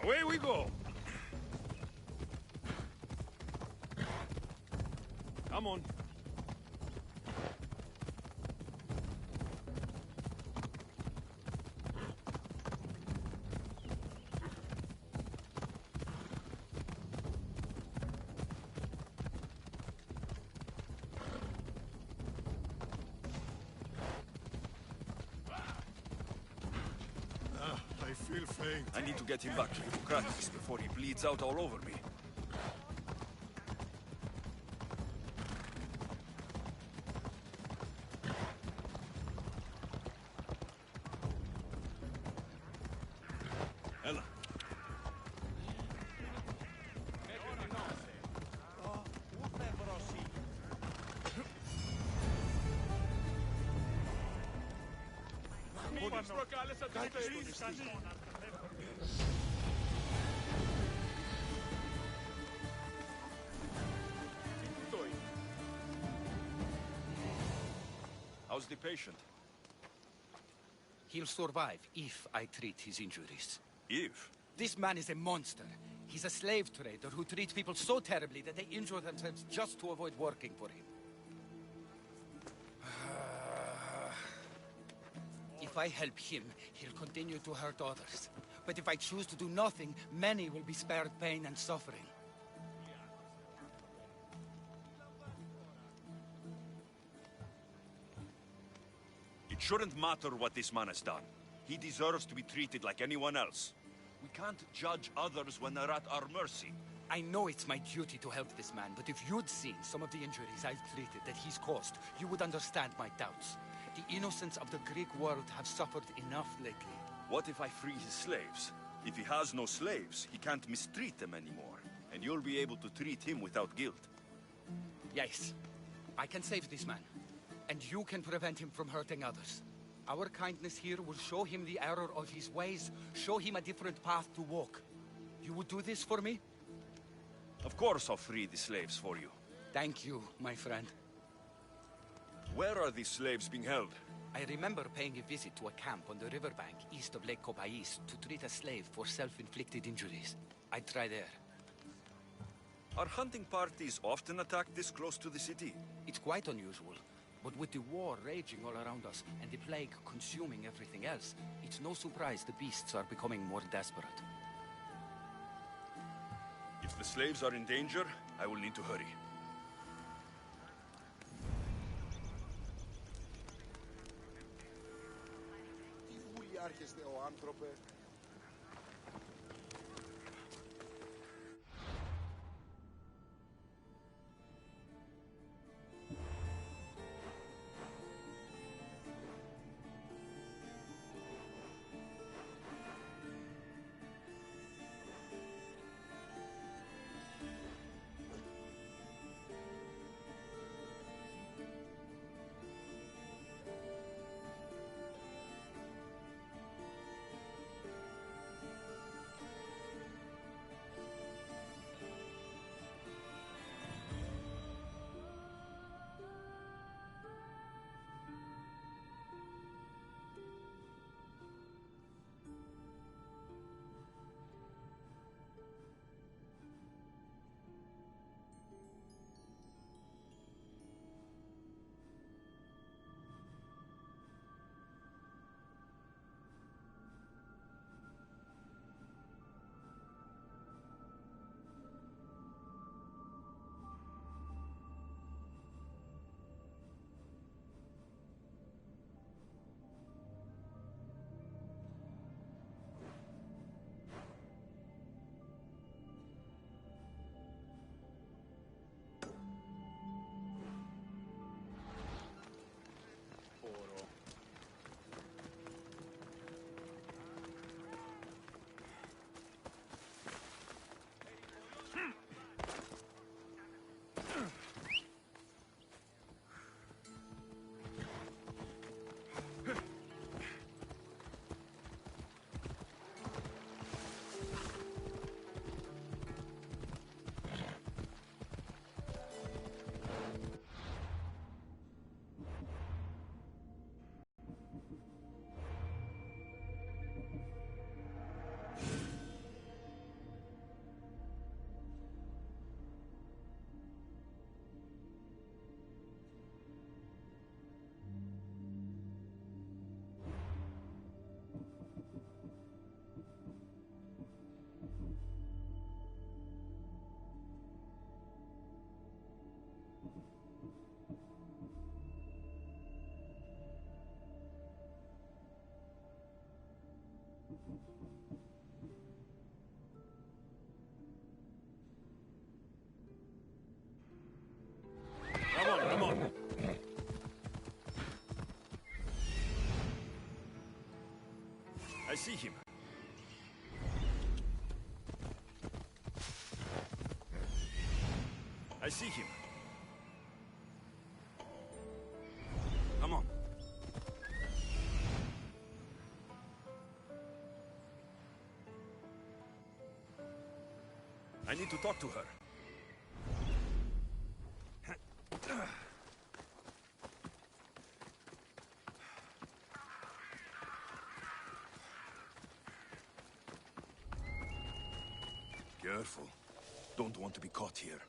Away we go! Come on. I feel faint. I need to get him back to Hippocrates before he bleeds out all over me. Ella. How's the patient? He'll survive if I treat his injuries. If? This man is a monster. He's a slave trader who treats people so terribly that they injure themselves just to avoid working for him. If I help him, he'll continue to hurt others. But if I choose to do nothing, many will be spared pain and suffering. It shouldn't matter what this man has done. He deserves to be treated like anyone else. We can't judge others when they're at our mercy. I know it's my duty to help this man, but if you'd seen some of the injuries I've treated that he's caused, you would understand my doubts. The innocents of the Greek world have suffered enough lately. What if I free his slaves? If he has no slaves, he can't mistreat them anymore. And you'll be able to treat him without guilt. Yes, I can save this man. And you can prevent him from hurting others. Our kindness here will show him the error of his ways, show him a different path to walk. You would do this for me? Of course I'll free the slaves for you. Thank you, my friend. Where are these slaves being held? I remember paying a visit to a camp on the riverbank east of Lake Cobais to treat a slave for self-inflicted injuries. I'd try there. Are hunting parties often attacked this close to the city? It's quite unusual. But with the war raging all around us, and the plague consuming everything else, it's no surprise the beasts are becoming more desperate. If the slaves are in danger, I will need to hurry. Come on. I see him. I see him. Come on. I need to talk to her. Careful. Don't want to be caught here.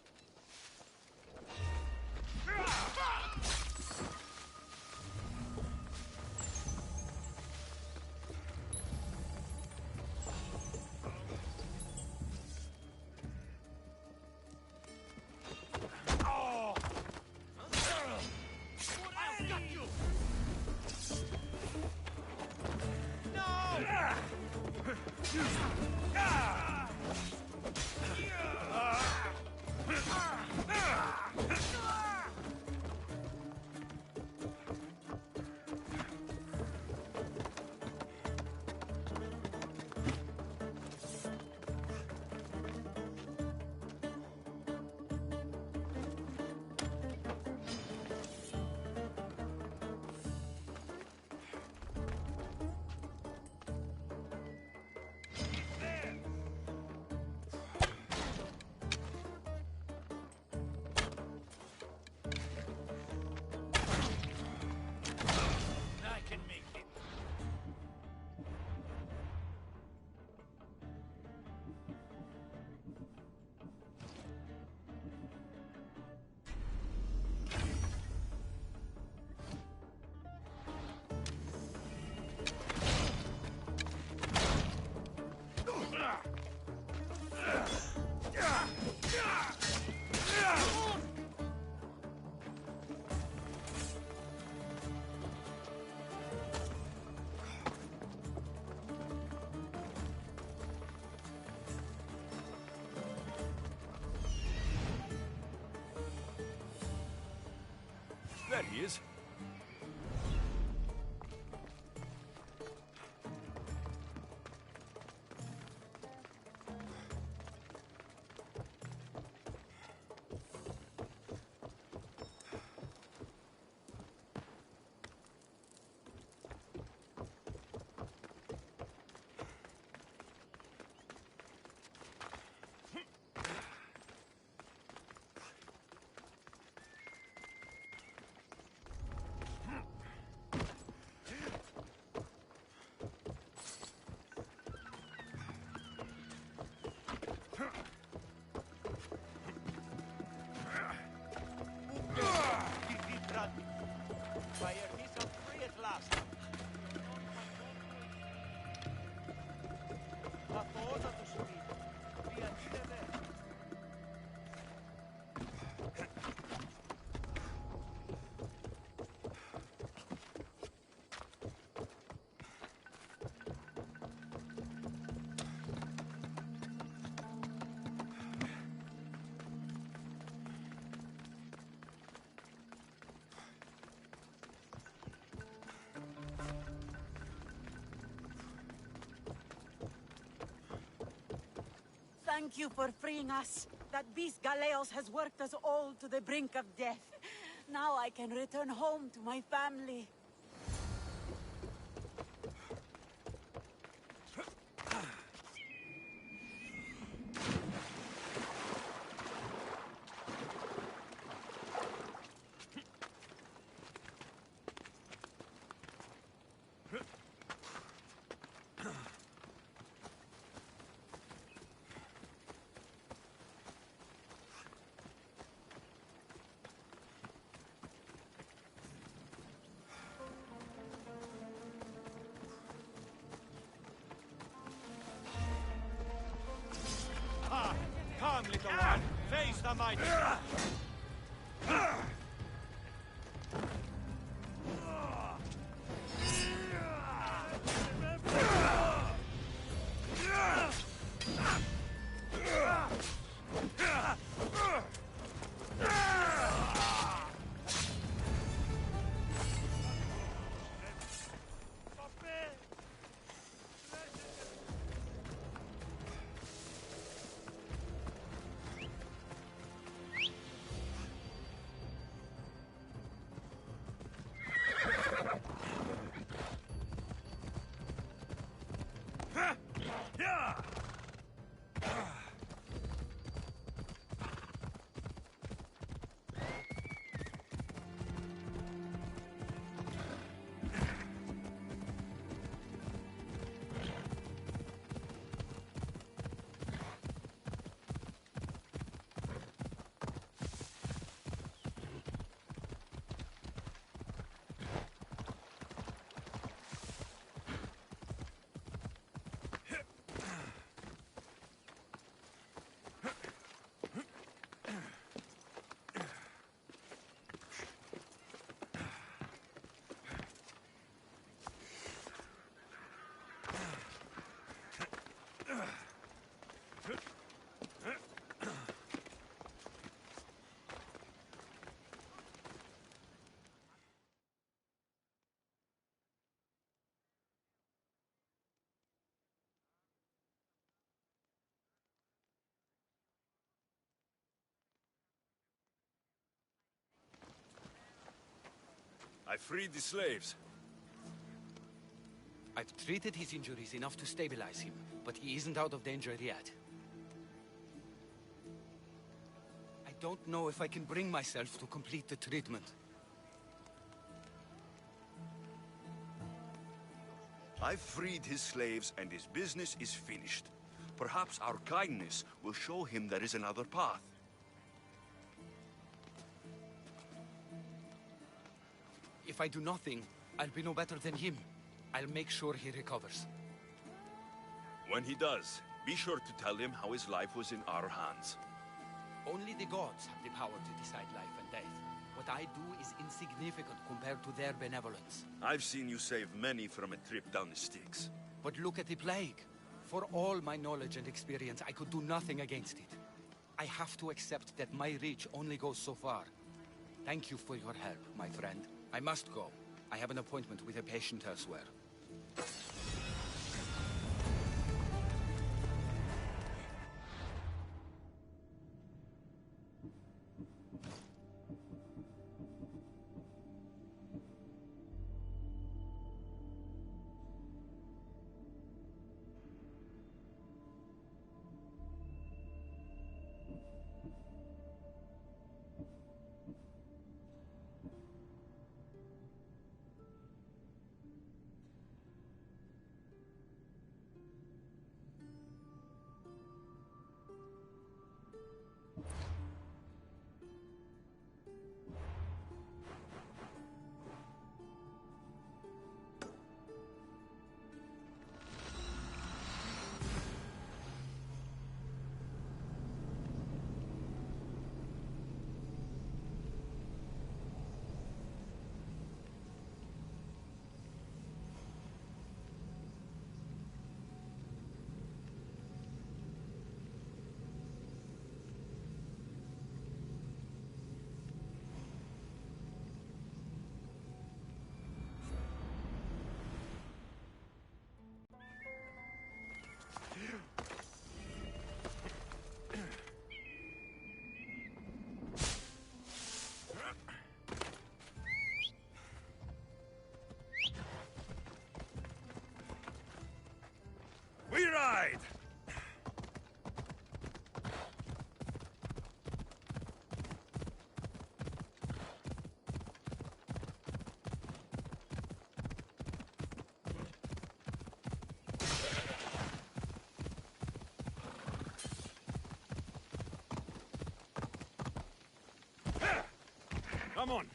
There he is. Thank you for freeing us. That beast Galeos has worked us all to the brink of death. Now I can return home to my family. Come, little one. Face the mighty. I freed the slaves. I've treated his injuries enough to stabilize him, but he isn't out of danger yet. I don't know if I can bring myself to complete the treatment. I've freed his slaves and his business is finished. Perhaps our kindness will show him there is another path. If I do nothing, I'll be no better than him. I'll make sure he recovers. When he does, be sure to tell him how his life was in our hands. Only the gods have the power to decide life and death. What I do is insignificant compared to their benevolence. I've seen you save many from a trip down the Styx. But look at the plague. For all my knowledge and experience, I could do nothing against it. I have to accept that my reach only goes so far. Thank you for your help, my friend. I must go. I have an appointment with a patient elsewhere. We ride! Come on.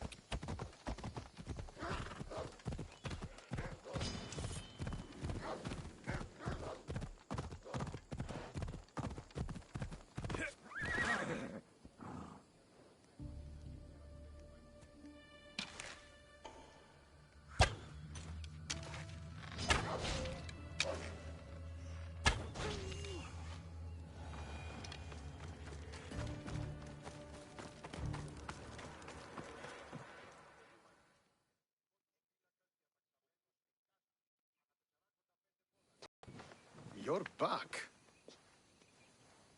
You're back.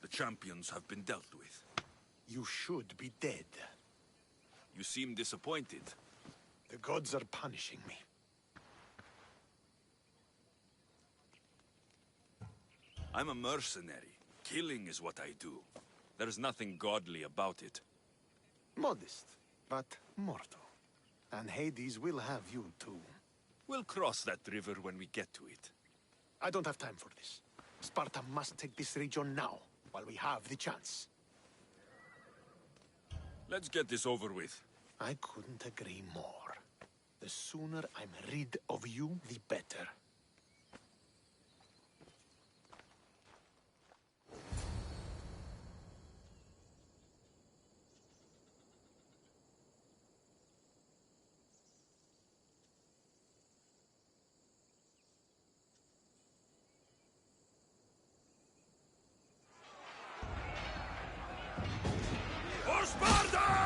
The champions have been dealt with. You should be dead. You seem disappointed. The gods are punishing me. I'm a mercenary. Killing is what I do. There's nothing godly about it. Modest, but mortal. And Hades will have you too. We'll cross that river when we get to it. I don't have time for this. Sparta must take this region now, while we have the chance. Let's get this over with. I couldn't agree more. The sooner I'm rid of you, the better. For Sparta!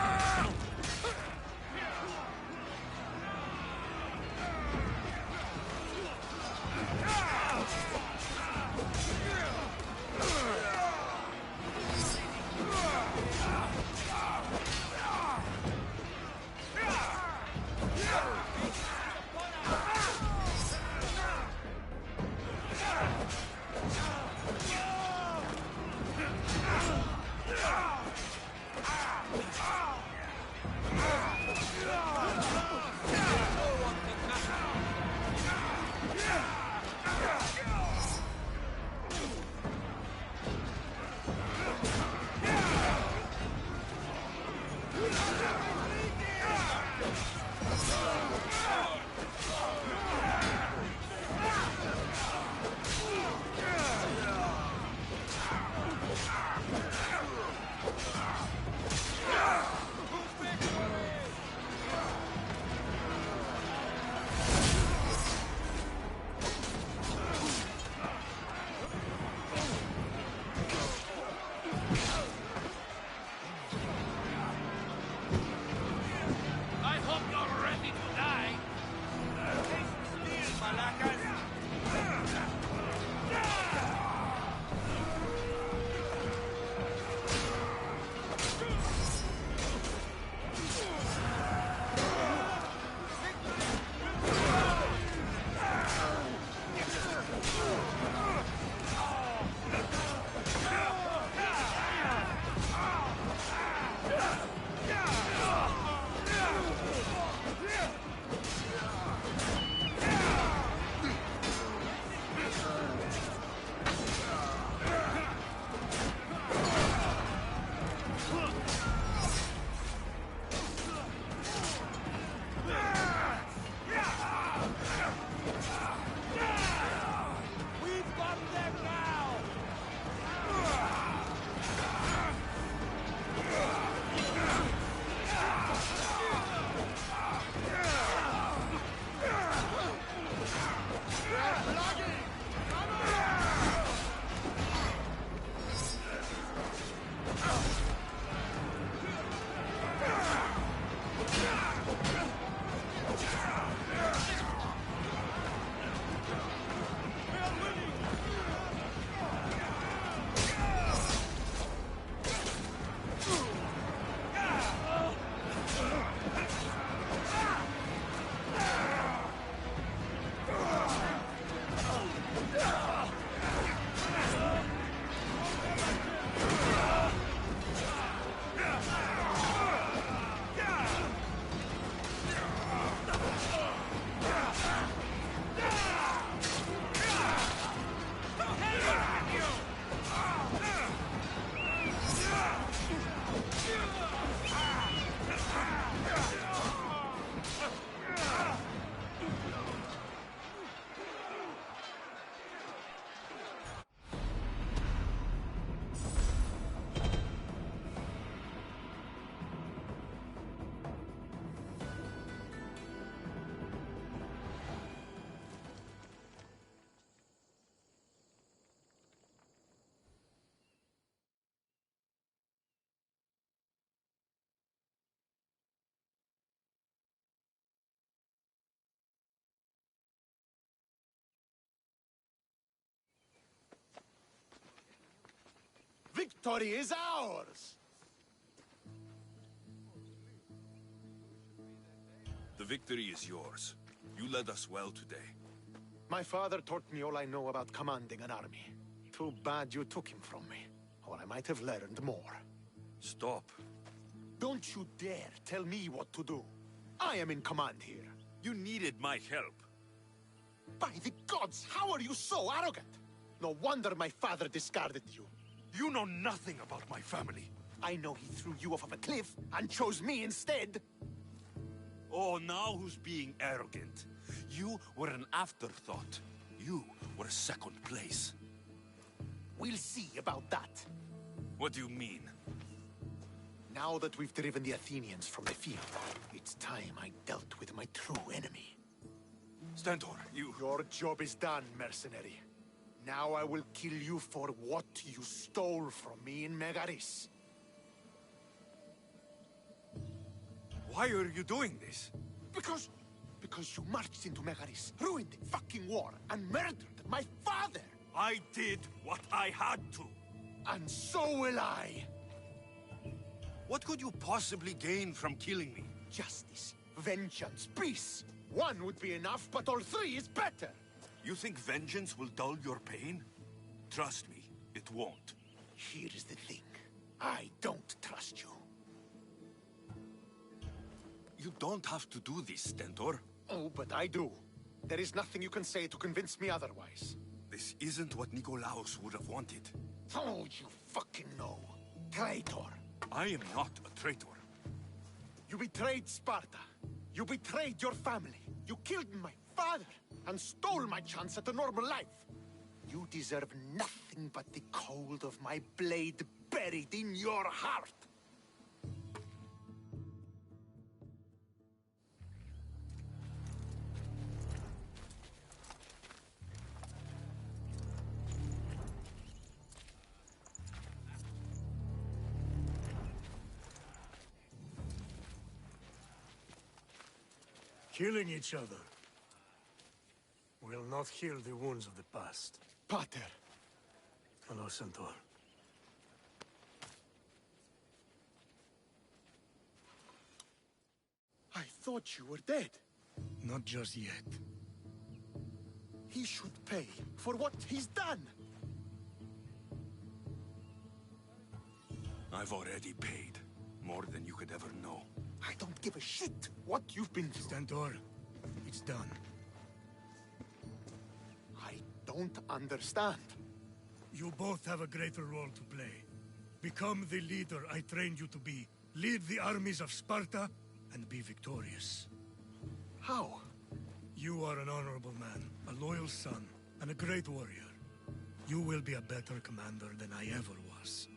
territory is ours! The victory is yours. You led us well today. My father taught me all I know about commanding an army. Too bad you took him from me, or I might have learned more. Stop. Don't you dare tell me what to do. I am in command here. You needed my help. By the gods, how are you so arrogant? No wonder my father discarded you. You know nothing about my family. I know he threw you off of a cliff and chose me instead. Oh, now who's being arrogant? You were an afterthought. You were second place. We'll see about that. What do you mean? Now that we've driven the Athenians from the field, it's time I dealt with my true enemy. Stentor, you... Your job is done, mercenary. Now I will kill you for what you stole from me in Megaris. Why are you doing this? Because you marched into Megaris, ruined the fucking war, and murdered my father! I did what I had to. And so will I! What could you possibly gain from killing me? Justice, vengeance, peace. One would be enough, but all three is better! You think vengeance will dull your pain? Trust me, it won't. Here is the thing. I don't trust you. You don't have to do this, Stentor. Oh, but I do. There is nothing you can say to convince me otherwise. This isn't what Nikolaos would have wanted. Oh, you fucking know. Traitor. I am not a traitor. You betrayed Sparta. You betrayed your family. You killed my father and stole my chance at a normal life. You deserve nothing but the cold of my blade buried in your heart. Killing each other will not heal the wounds of the past. Pater! Hello, Centaur. I thought you were dead. Not just yet. He should pay for what he's done. I've already paid. More than you could ever know. I don't give a shit what you've been through. Stentor, it's done. I don't understand. You both have a greater role to play. Become the leader I trained you to be. Lead the armies of Sparta and be victorious. How? You are an honorable man, a loyal son, and a great warrior. You will be a better commander than I ever was.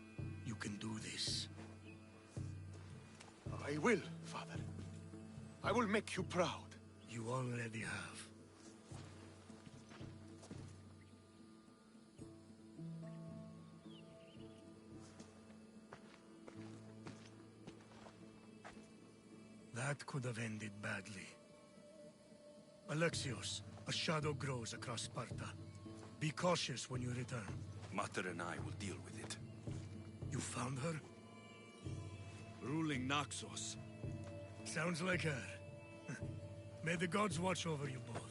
You can do this. I will, Father. I will make you proud. You already have. That could have ended badly. Alexios, a shadow grows across Sparta. Be cautious when you return. Mater and I will deal with it. You found her? Ruling Naxos. Sounds like her. May the gods watch over you both.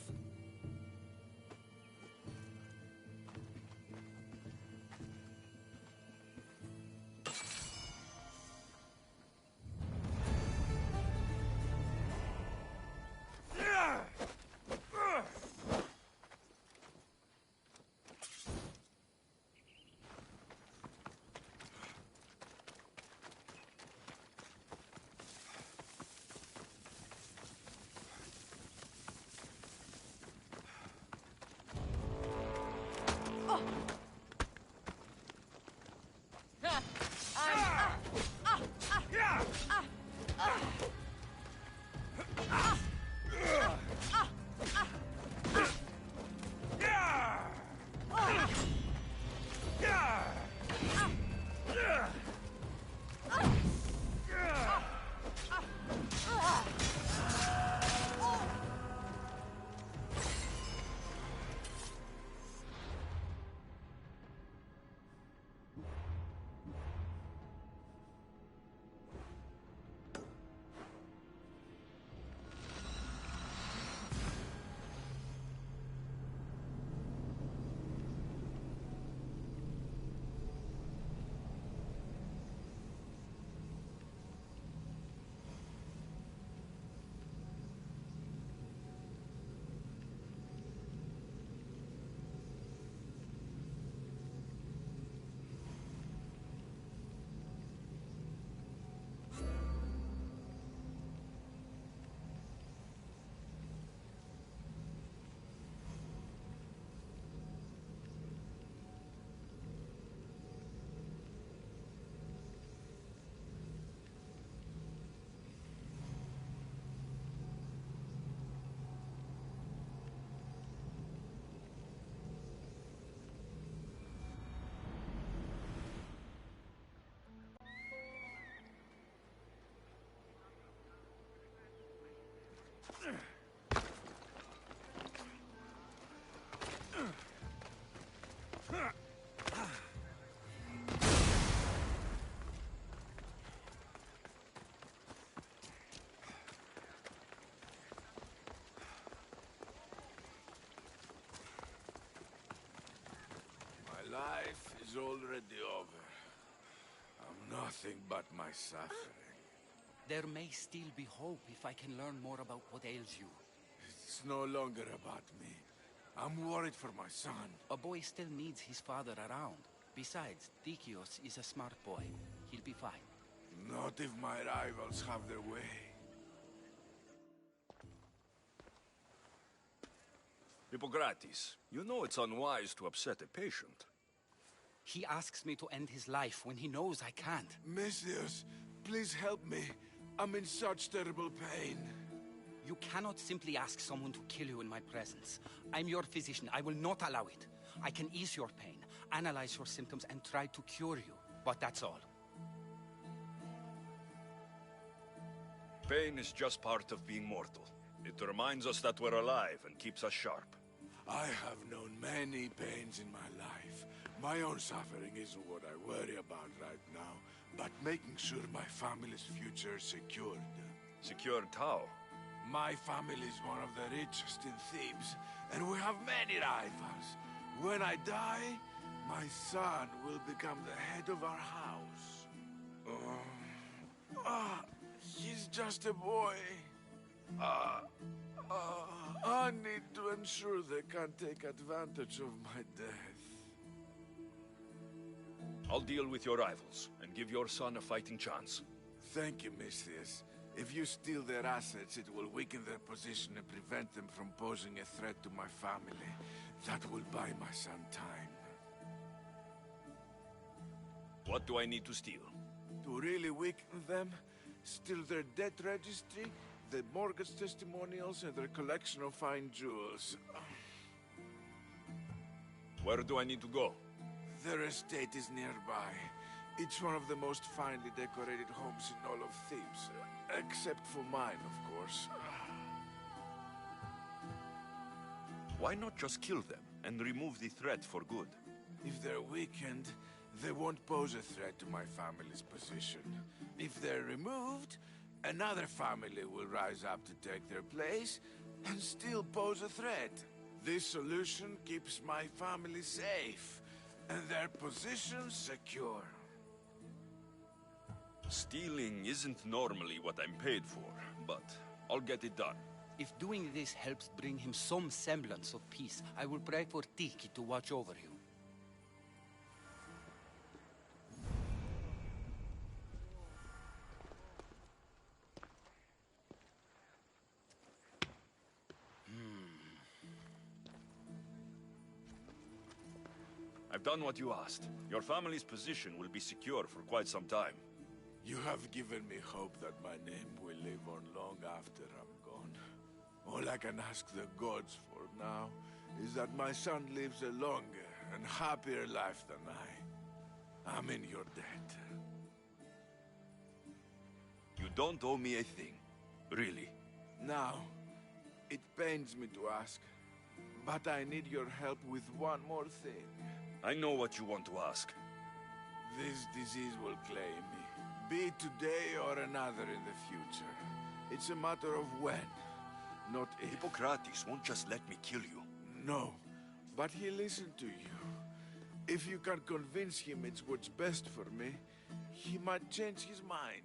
My life is already over. I'm nothing but my suffering. There may still be hope if I can learn more about what ails you. It's no longer about me. I'm worried for my son. A boy still needs his father around. Besides, Dikios is a smart boy. He'll be fine. Not if my rivals have their way. Hippocrates, you know it's unwise to upset a patient. He asks me to end his life when he knows I can't. Messias, please help me. I'm in such terrible pain. You cannot simply ask someone to kill you in my presence. I'm your physician. I will not allow it. I can ease your pain, analyze your symptoms, and try to cure you. But that's all. Pain is just part of being mortal. It reminds us that we're alive and keeps us sharp. I have known many pains in my life. My own suffering isn't what I worry about right now, but making sure my family's future is secured. Secured how? My family is one of the richest in Thebes, and we have many rivals. When I die, my son will become the head of our house. He's just a boy. I need to ensure they can't take advantage of my death. I'll deal with your rivals and give your son a fighting chance. Thank you, Misthias. If you steal their assets, it will weaken their position and prevent them from posing a threat to my family. That will buy my son time. What do I need to steal? To really weaken them, steal their debt registry, their mortgage testimonials, and their collection of fine jewels. Where do I need to go? Their estate is nearby. It's one of the most finely decorated homes in all of Thebes. Except for mine, of course. Why not just kill them and remove the threat for good? If they're weakened, they won't pose a threat to my family's position. If they're removed, another family will rise up to take their place and still pose a threat. This solution keeps my family safe and their position secure. Stealing isn't normally what I'm paid for, but I'll get it done. If doing this helps bring him some semblance of peace, I will pray for Tiki to watch over you. I've done what you asked. Your family's position will be secure for quite some time. You have given me hope that my name will live on long after I'm gone. All I can ask the gods for now is that my son lives a longer and happier life than I. I'm in your debt. You don't owe me a thing. Really. Now, it pains me to ask, but I need your help with one more thing. I know what you want to ask. This disease will claim me. Be it today or another in the future. It's a matter of when, not if. Hippocrates won't just let me kill you. No, but he'll listen to you. If you can convince him it's what's best for me, he might change his mind.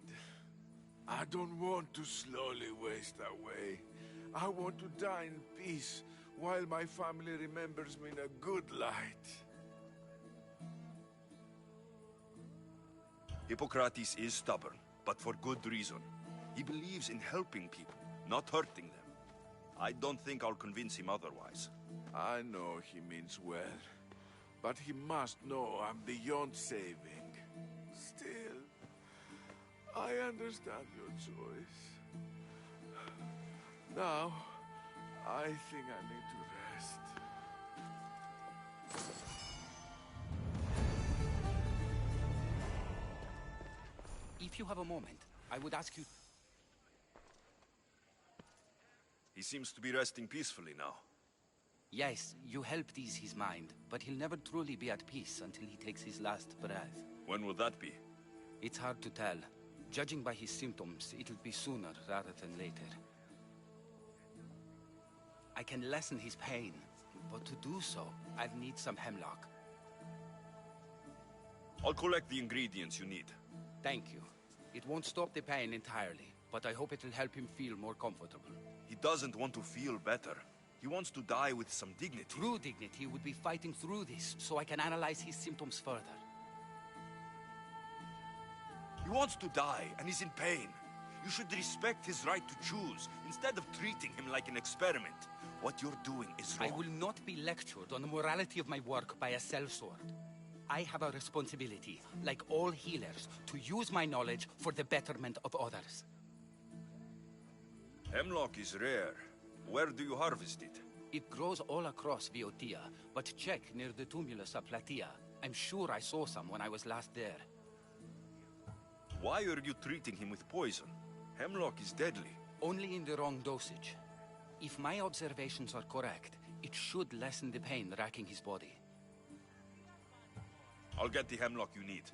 I don't want to slowly waste away. I want to die in peace, while my family remembers me in a good light. Hippocrates is stubborn, but for good reason. He believes in helping people, not hurting them. I don't think I'll convince him otherwise. I know he means well, but he must know I'm beyond saving. Still, I understand your choice. Now, I think I need to rest. If you have a moment, I would ask you... He seems to be resting peacefully now. Yes, you helped ease his mind, but he'll never truly be at peace until he takes his last breath. When will that be? It's hard to tell. Judging by his symptoms, it'll be sooner rather than later. I can lessen his pain, but to do so, I'll need some hemlock. I'll collect the ingredients you need. Thank you. It won't stop the pain entirely, but I hope it'll help him feel more comfortable. He doesn't want to feel better. He wants to die with some dignity. True dignity would be fighting through this, so I can analyze his symptoms further. He wants to die, and he's in pain. You should respect his right to choose, instead of treating him like an experiment. What you're doing is wrong. I will not be lectured on the morality of my work by a sellsword. I have a responsibility, like all healers, to use my knowledge for the betterment of others. Hemlock is rare. Where do you harvest it? It grows all across Viotia, but check near the Tumulus of Platea. I'm sure I saw some when I was last there. Why are you treating him with poison? Hemlock is deadly. Only in the wrong dosage. If my observations are correct, it should lessen the pain racking his body. I'll get the hemlock you need.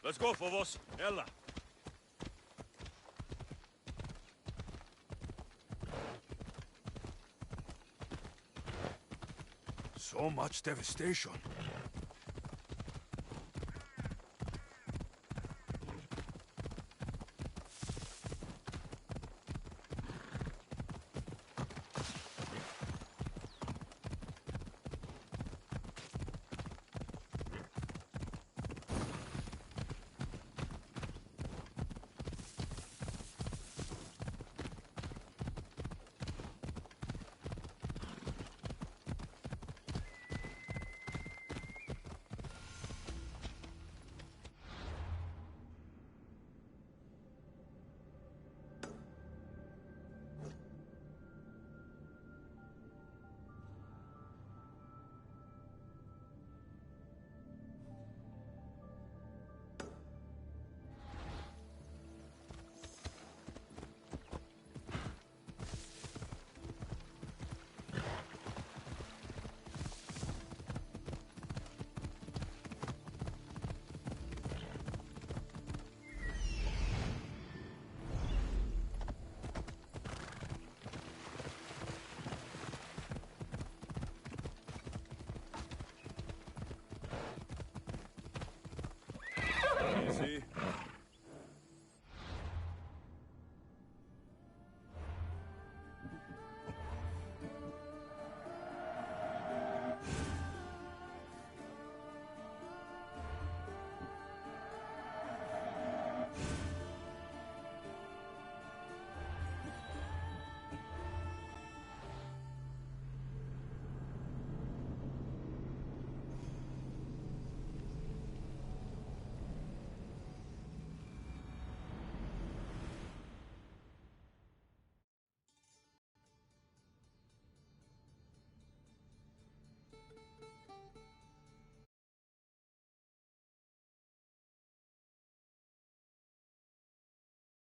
Let's go, Phobos. Ella. So much devastation.